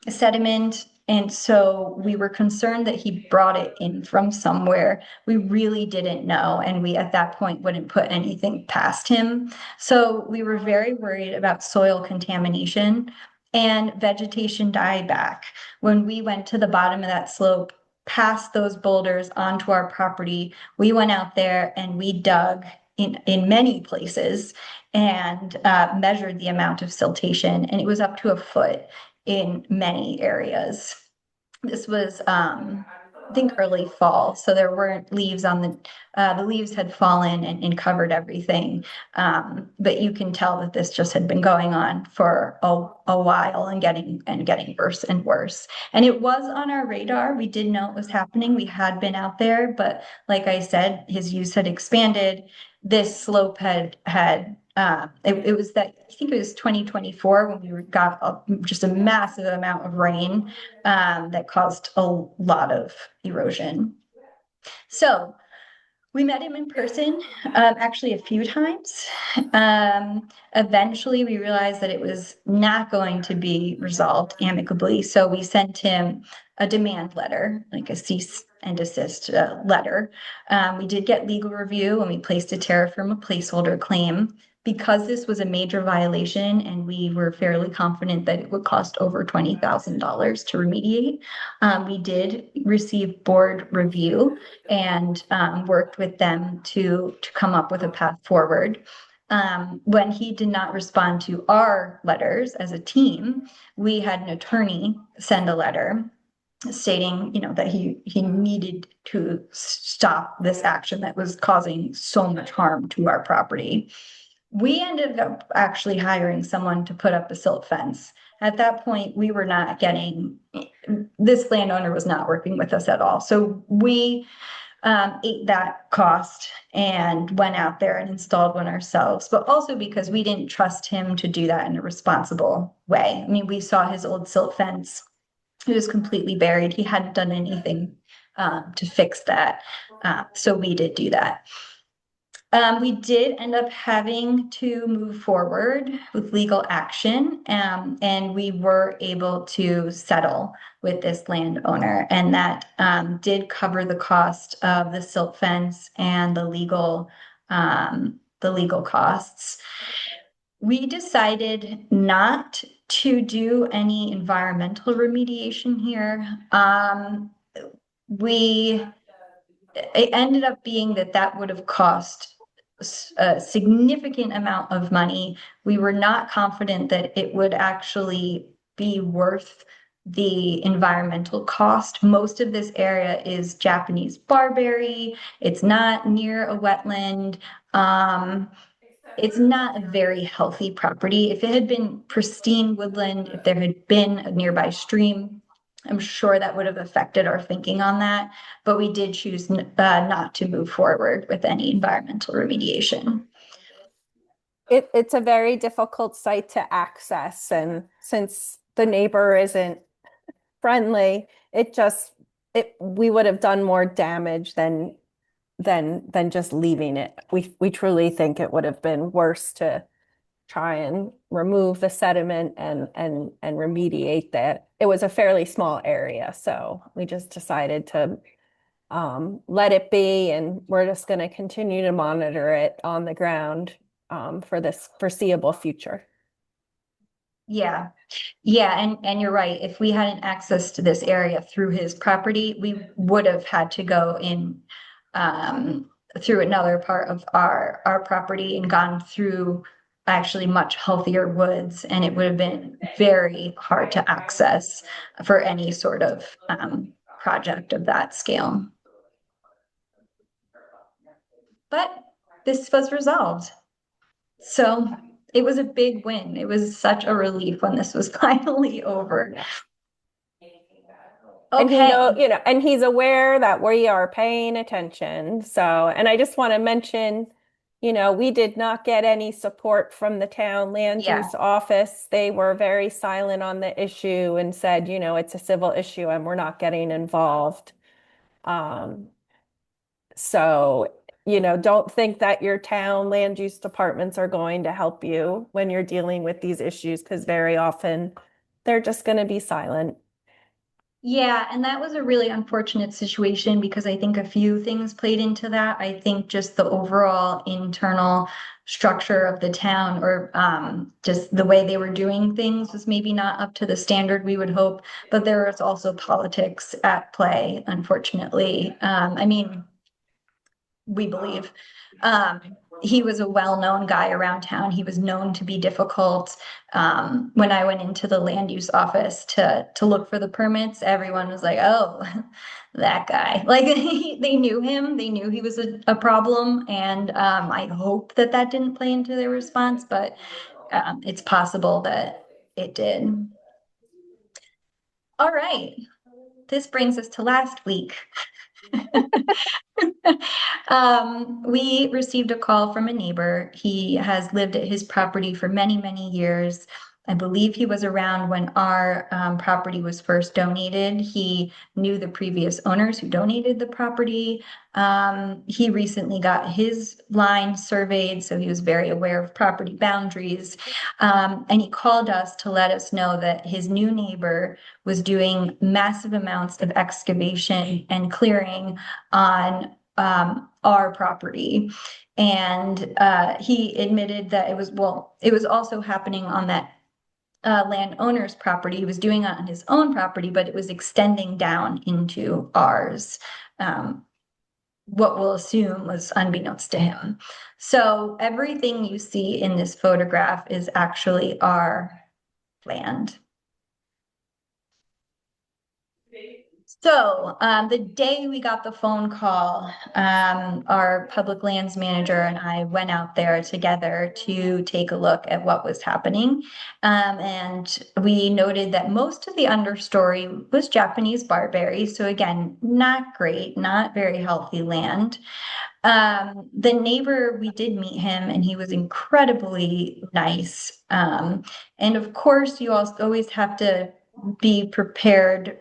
sediment. And so we were concerned that he brought it in from somewhere. We really didn't know. And we, at that point, wouldn't put anything past him. So we were very worried about soil contamination and vegetation dieback. When we went to the bottom of that slope, past those boulders onto our property, we went out there and we dug in many places and measured the amount of siltation, and it was up to a foot in many areas. This was, I think, early fall, so there weren't leaves on the leaves had fallen and covered everything. But you can tell that this just had been going on for a while and getting worse and worse. And it was on our radar. We did know it was happening. We had been out there, but like I said, his use had expanded. This slope it was that, I think it was 2024 when we got just a massive amount of rain that caused a lot of erosion. So we met him in person, actually a few times. Eventually, we realized that it was not going to be resolved amicably. So we sent him a demand letter, like a cease and desist letter. We did get legal review and we placed a terra firma placeholder claim. Because this was a major violation and we were fairly confident that it would cost over $20,000 to remediate, we did receive board review and worked with them to come up with a path forward. When he did not respond to our letters as a team, we had an attorney send a letter stating, that he needed to stop this action that was causing so much harm to our property. We ended up actually hiring someone to put up a silt fence. At that point, we were not getting, this landowner was not working with us at all. So we ate that cost and went out there and installed one ourselves, but also because we didn't trust him to do that in a responsible way. I mean, we saw his old silt fence. It was completely buried. He hadn't done anything to fix that. So we did do that. We did end up having to move forward with legal action, and we were able to settle with this landowner, and that did cover the cost of the silt fence and the legal costs. We decided not to do any environmental remediation here. It ended up being that would have cost a significant amount of money. We were not confident that it would actually be worth the environmental cost. Most of this area is Japanese barberry. It's not near a wetland. It's not a very healthy property. If it had been pristine woodland, if there had been a nearby stream, I'm sure that would have affected our thinking on that, but we did choose not to move forward with any environmental remediation. it's a very difficult site to access, and since the neighbor isn't friendly, we would have done more damage than just leaving it. We truly think it would have been worse to try and remove the sediment and remediate that. It was a fairly small area, so we just decided to let it be, and we're just going to continue to monitor it on the ground for this foreseeable future. Yeah. Yeah, and you're right. If we hadn't access to this area through his property, we would have had to go in through another part of our property and gone through actually much healthier woods, and it would have been very hard to access for any sort of project of that scale. But this was resolved. So it was a big win. It was such a relief when this was finally over. And Okay. and he's aware that we are paying attention. So, and I just want to mention, we did not get any support from the town land Yeah. use office. They were very silent on the issue and said, it's a civil issue and we're not getting involved. Um, so, don't think that your town land use departments are going to help you when you're dealing with these issues, because very often they're just going to be silent. Yeah, and that was a really unfortunate situation because I think a few things played into that. I think just the overall internal structure of the town, or just the way they were doing things, was maybe not up to the standard we would hope. But there was also politics at play, unfortunately. I mean, we believe. Um, he was a well-known guy around town. He was known to be difficult. When I went into the land use office to look for the permits, everyone was like, "Oh, that guy." Like they knew him. They knew he was a problem, and I hope that that didn't play into their response, but it's possible that it did. All right, this brings us to last week. We received a call from a neighbor. He has lived at his property for many, many years. I believe he was around when our property was first donated. He knew the previous owners who donated the property. He recently got his line surveyed, so he was very aware of property boundaries. And he called us to let us know that his new neighbor was doing massive amounts of excavation and clearing on our property. And he admitted that it was also happening on that landowner's property. He was doing it on his own property, but it was extending down into ours. What we'll assume was unbeknownst to him. So everything you see in this photograph is actually our land. So the day we got the phone call, our public lands manager and I went out there together to take a look at what was happening. And we noted that most of the understory was Japanese barberry. So again, not great, not very healthy land. The neighbor, we did meet him and he was incredibly nice. And of course, you also always have to be prepared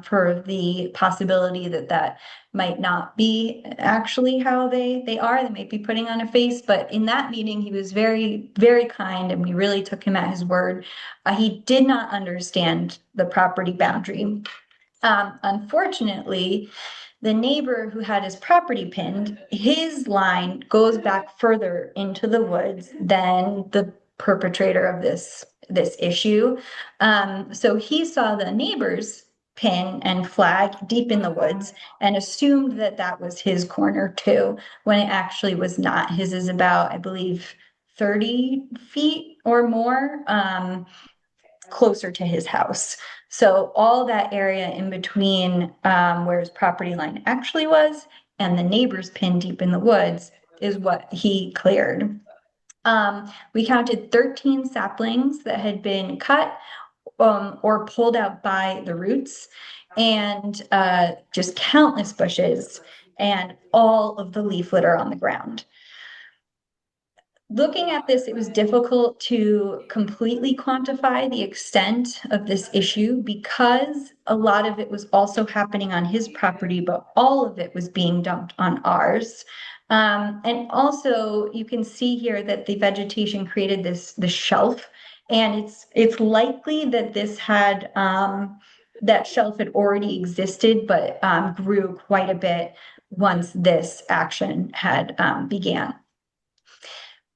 for the possibility that that might not be actually how they are. They might be putting on a face, but in that meeting, he was very, very kind, and we really took him at his word. He did not understand the property boundary. Unfortunately, the neighbor who had his property pinned, his line goes back further into the woods than the perpetrator of this issue. So he saw the neighbor's pin and flag deep in the woods and assumed that that was his corner too, when it actually was not. His is about, I believe, 30 feet or more closer to his house. So all that area in between where his property line actually was and the neighbor's pin deep in the woods is what he cleared. We counted 13 saplings that had been cut or pulled out by the roots, and just countless bushes and all of the leaf litter on the ground. Looking at this, it was difficult to completely quantify the extent of this issue because a lot of it was also happening on his property, but all of it was being dumped on ours. And also, you can see here that the vegetation created this shelf, and it's likely that this had that shelf had already existed, but grew quite a bit once this action had began.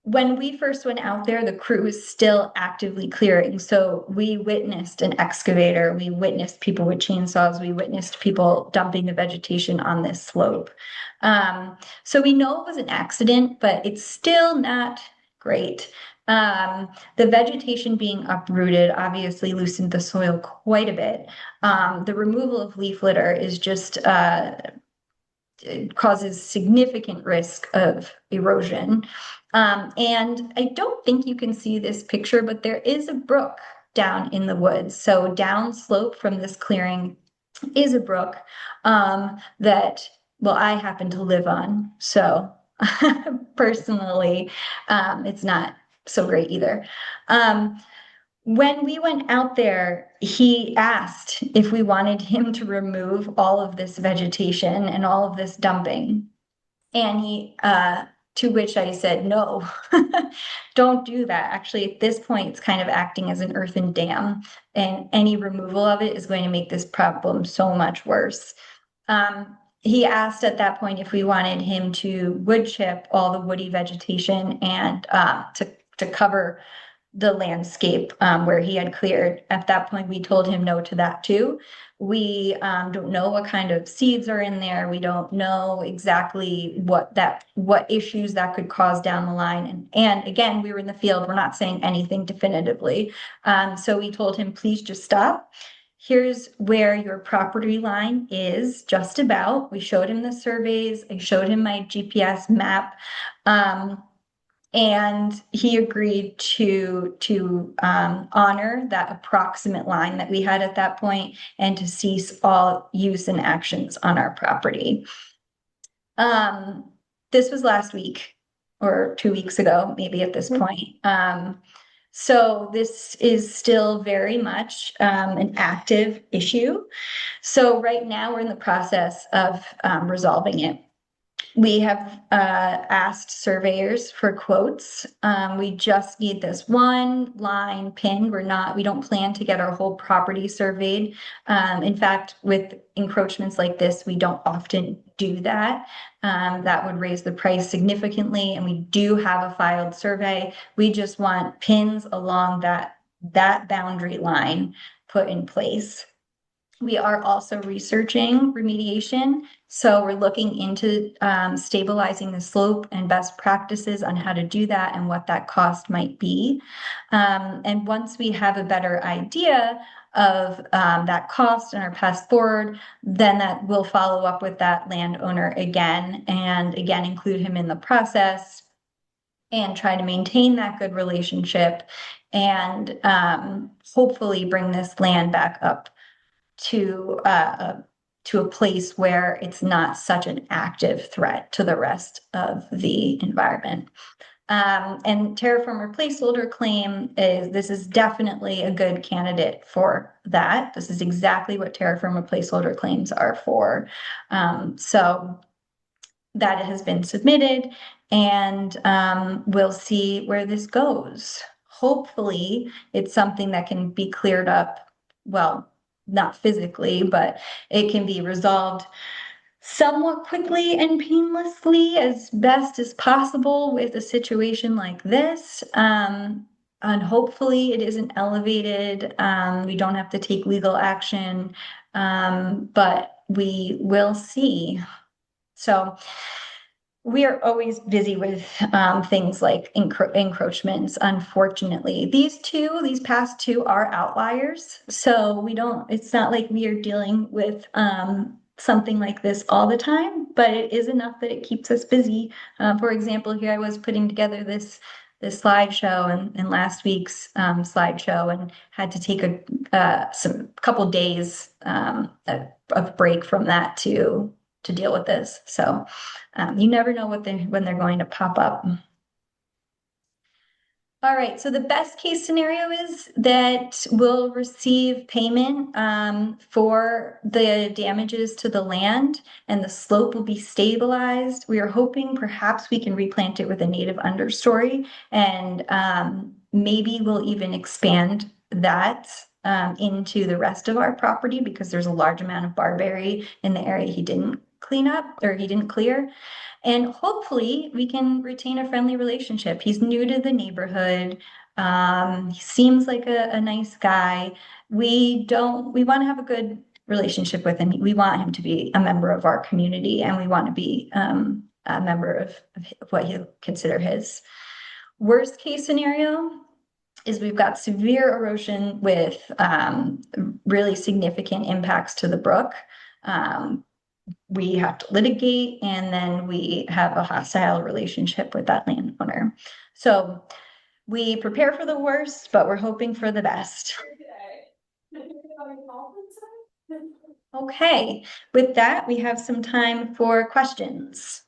When we first went out there, the crew was still actively clearing. So we witnessed an excavator, we witnessed people with chainsaws, we witnessed people dumping the vegetation on this slope. So we know it was an accident, but it's still not great. The vegetation being uprooted obviously loosened the soil quite a bit. The removal of leaf litter is just it causes significant risk of erosion. And I don't think you can see this picture, but there is a brook down in the woods. So downslope from this clearing is a brook that, well, I happen to live on. So personally, it's not so great either. When we went out there, he asked if we wanted him to remove all of this vegetation and all of this dumping. And to which I said, no, don't do that. Actually, at this point, it's kind of acting as an earthen dam, and any removal of it is going to make this problem so much worse. He asked at that point if we wanted him to wood chip all the woody vegetation and to cover the landscape where he had cleared. At that point, we told him no to that too. We don't know what kind of seeds are in there. We don't know exactly what issues that could cause down the line. And again, we were in the field. We're not saying anything definitively. So we told him, please just stop. Here's where your property line is just about. We showed him the surveys. I showed him my GPS map. And he agreed to honor that approximate line that we had at that point and to cease all use and actions on our property. This was last week or 2 weeks ago, maybe at this point. So this is still very much an active issue. So right now we're in the process of resolving it. We have asked surveyors for quotes. We just need this one line pinned. We don't plan to get our whole property surveyed. In fact, with encroachments like this, we don't often do that. That would raise the price significantly, and we do have a filed survey. We just want pins along that boundary line put in place. We are also researching remediation. So we're looking into stabilizing the slope and best practices on how to do that and what that cost might be. And once we have a better idea of that cost and our path forward, then that we'll follow up with that landowner again and again include him in the process and try to maintain that good relationship and hopefully bring this land back up to a place where it's not such an active threat to the rest of the environment. And terraformer placeholder claim this is definitely a good candidate for that. This is exactly what terraformer placeholder claims are for. So that has been submitted, and we'll see where this goes. Hopefully, it's something that can be cleared up, well, not physically, but it can be resolved somewhat quickly and painlessly as best as possible with a situation like this. And hopefully it isn't elevated. We don't have to take legal action, but we will see. So we are always busy with things like encroachments. Unfortunately, these past two are outliers. So it's not like we are dealing with something like this all the time, but it is enough that it keeps us busy. For example, here I was putting together this slideshow and last week's slideshow, and had to take a couple days of break from that to deal with this. So you never know when they're going to pop up. All right, so the best case scenario is that we'll receive payment for the damages to the land and the slope will be stabilized. We are hoping perhaps we can replant it with a native understory and maybe we'll even expand that into the rest of our property because there's a large amount of barberry in the area he didn't clean up or he didn't clear. And hopefully we can retain a friendly relationship. He's new to the neighborhood. He seems like a nice guy. We want to have a good relationship with him. We want him to be a member of our community and we want to be a member of what he'll consider his worst case scenario is we've got severe erosion with really significant impacts to the brook. We have to litigate and then we have a hostile relationship with that landowner. So we prepare for the worst, but we're hoping for the best. Okay, with that, we have some time for questions.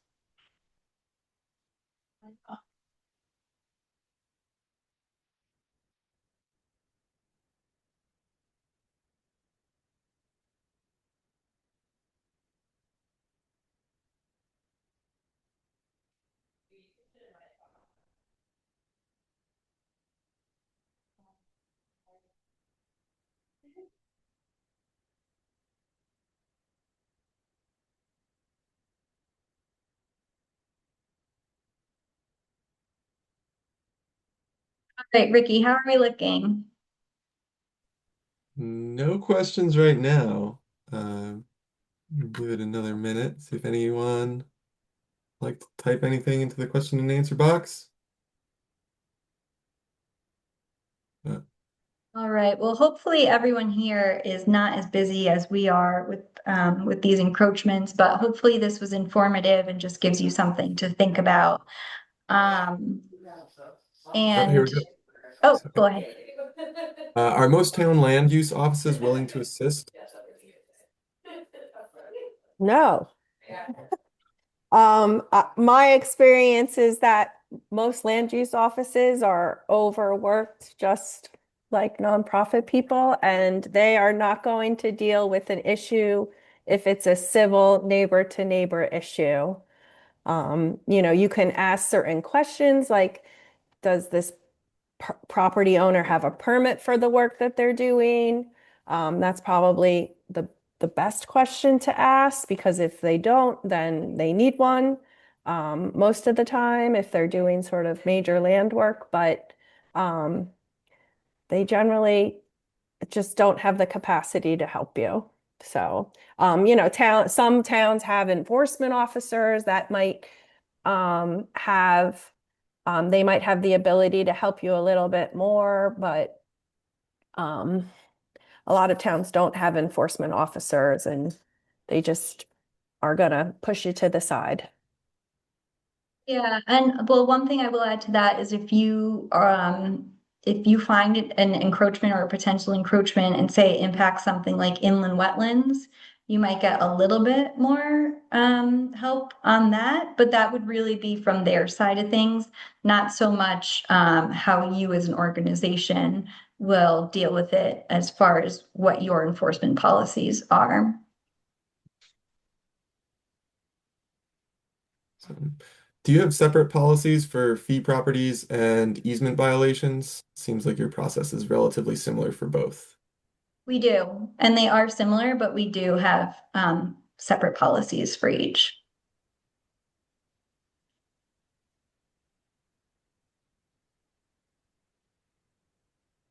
All right, Ricky, how are we looking? No questions right now. Give it another minute, see if anyone like to type anything into the question and answer box. Uh, All right. Well, hopefully everyone here is not as busy as we are with these encroachments, but hopefully this was informative and just gives you something to think about. Um, oh, here and we go. oh, Sorry. go ahead. Are most town land use offices willing to assist? No. My experience is that most land use offices are overworked, just like nonprofit people, and they are not going to deal with an issue if it's a civil neighbor to neighbor issue. You can ask certain questions like, does this property owner have a permit for the work that they're doing? That's probably the best question to ask because if they don't, then they need one most of the time if they're doing sort of major land work, but um, they generally just don't have the capacity to help you. So, some towns have enforcement officers that might they might have the ability to help you a little bit more, but um, a lot of towns don't have enforcement officers and they just are gonna push you to the side. Yeah, and well, one thing I will add to that is if you find it an encroachment or a potential encroachment and say it impacts something like inland wetlands, you might get a little bit more help on that, but that would really be from their side of things, not so much how you as an organization will deal with it as far as what your enforcement policies are. So, do you have separate policies for fee properties and easement violations? Seems like your process is relatively similar for both. We do, and they are similar, but we do have separate policies for each.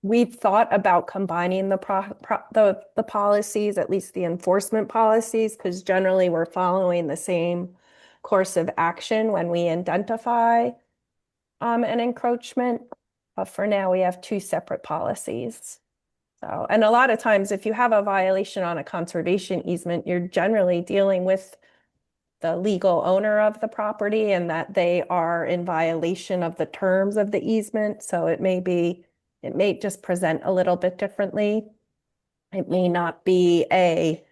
We've thought about combining the policies, at least the enforcement policies, because generally we're following the same course of action when we identify an encroachment. But for now, we have two separate policies. So, and a lot of times, if you have a violation on a conservation easement, you're generally dealing with the legal owner of the property and that they are in violation of the terms of the easement. So it may just present a little bit differently. It may not be a,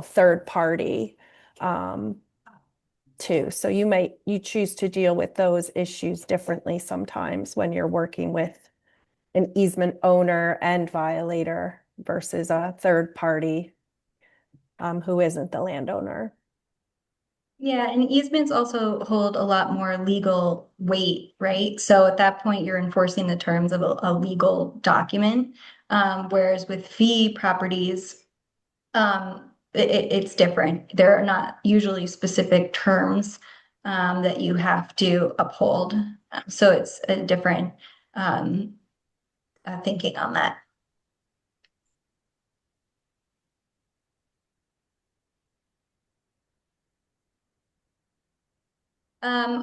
third party too. So you choose to deal with those issues differently sometimes when you're working with an easement owner and violator versus a third party who isn't the landowner. Yeah, and easements also hold a lot more legal weight, right? So at that point, you're enforcing the terms of a legal document. Whereas with fee properties, it's different. There are not usually specific terms that you have to uphold. So it's a different um, thinking on that.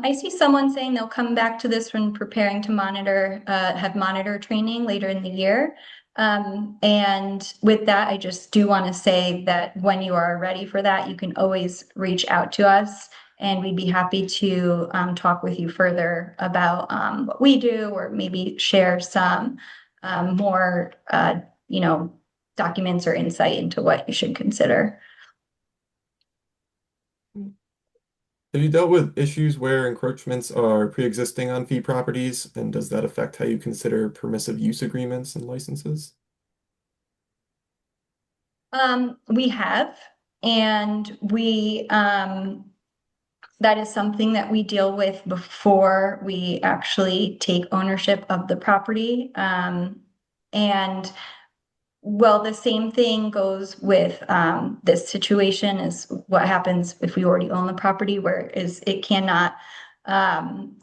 I see someone saying they'll come back to this when preparing to monitor, have monitor training later in the year. And with that, I just do want to say that when you are ready for that, you can always reach out to us and we'd be happy to talk with you further about what we do or maybe share some more, you know, documents or insight into what you should consider. Have you dealt with issues where encroachments are pre-existing on fee properties, and does that affect how you consider permissive use agreements and licenses? We have, and that is something that we deal with before we actually take ownership of the property. And well, the same thing goes with this situation is what happens if we already own the property, where is it cannot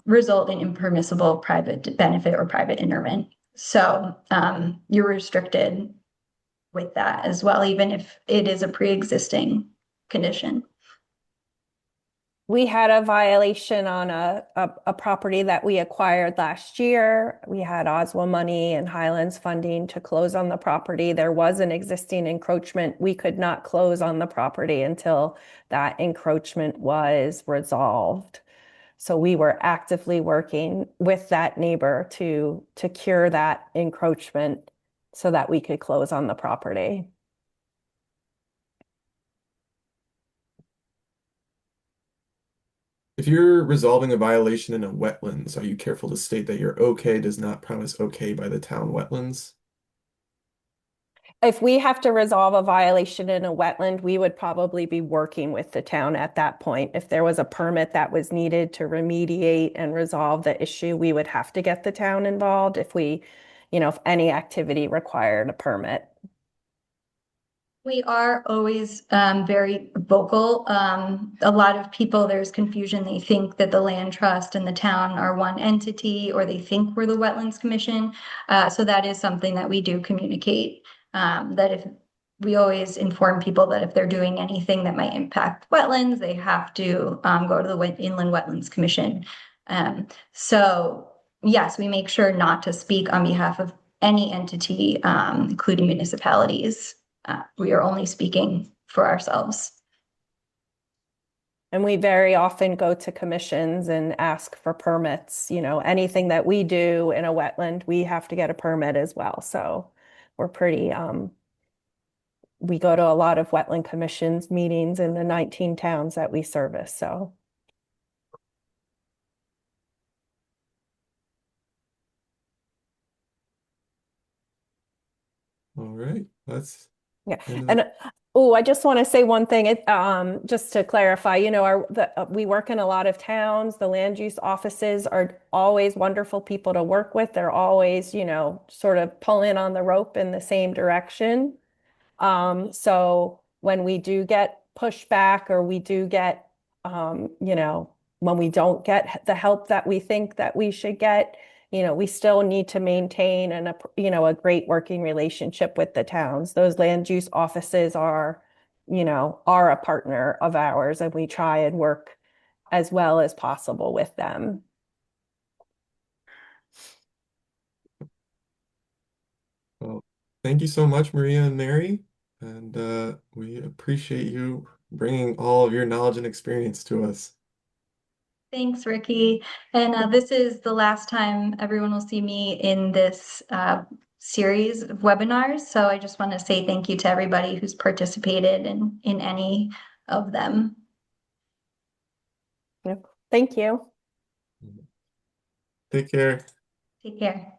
result in impermissible private benefit or private interment. So you're restricted with that as well, even if it is a pre-existing condition. We had a violation on a property that we acquired last year. We had Oswald money and Highlands funding to close on the property. There was an existing encroachment. We could not close on the property until that encroachment was resolved. So we were actively working with that neighbor to cure that encroachment so that we could close on the property. If you're resolving a violation in a wetlands, are you careful to state that your okay does not promise okay by the town wetlands? If we have to resolve a violation in a wetland, we would probably be working with the town at that point. If there was a permit that was needed to remediate and resolve the issue, we would have to get the town involved if any activity required a permit. We are always very vocal. A lot of people, there's confusion. They think that the land trust and the town are one entity, or they think we're the Wetlands Commission. So that is something that we do communicate. That if we always inform people that if they're doing anything that might impact wetlands, they have to go to the Inland Wetlands Commission. So yes, we make sure not to speak on behalf of any entity, including municipalities. We are only speaking for ourselves. And we very often go to commissions and ask for permits. Anything that we do in a wetland, we have to get a permit as well. So we're we go to a lot of wetland commissions meetings in the 19 towns that we service. So All right, that's yeah. end of the. And I just want to say one thing, just to clarify, we work in a lot of towns. The land use offices are always wonderful people to work with. They're always, sort of pulling on the rope in the same direction. So when we do get pushback or we do get, when we don't get the help that we think that we should get, we still need to maintain a great working relationship with the towns. Those land use offices are a partner of ours, and we try and work as well as possible with them. Well, thank you so much, Maria and Mary, and we appreciate you bringing all of your knowledge and experience to us. Thanks, Ricky. And this is the last time everyone will see me in this series of webinars. So I just want to say thank you to everybody who's participated in any of them. Thank you. Take care. Take care.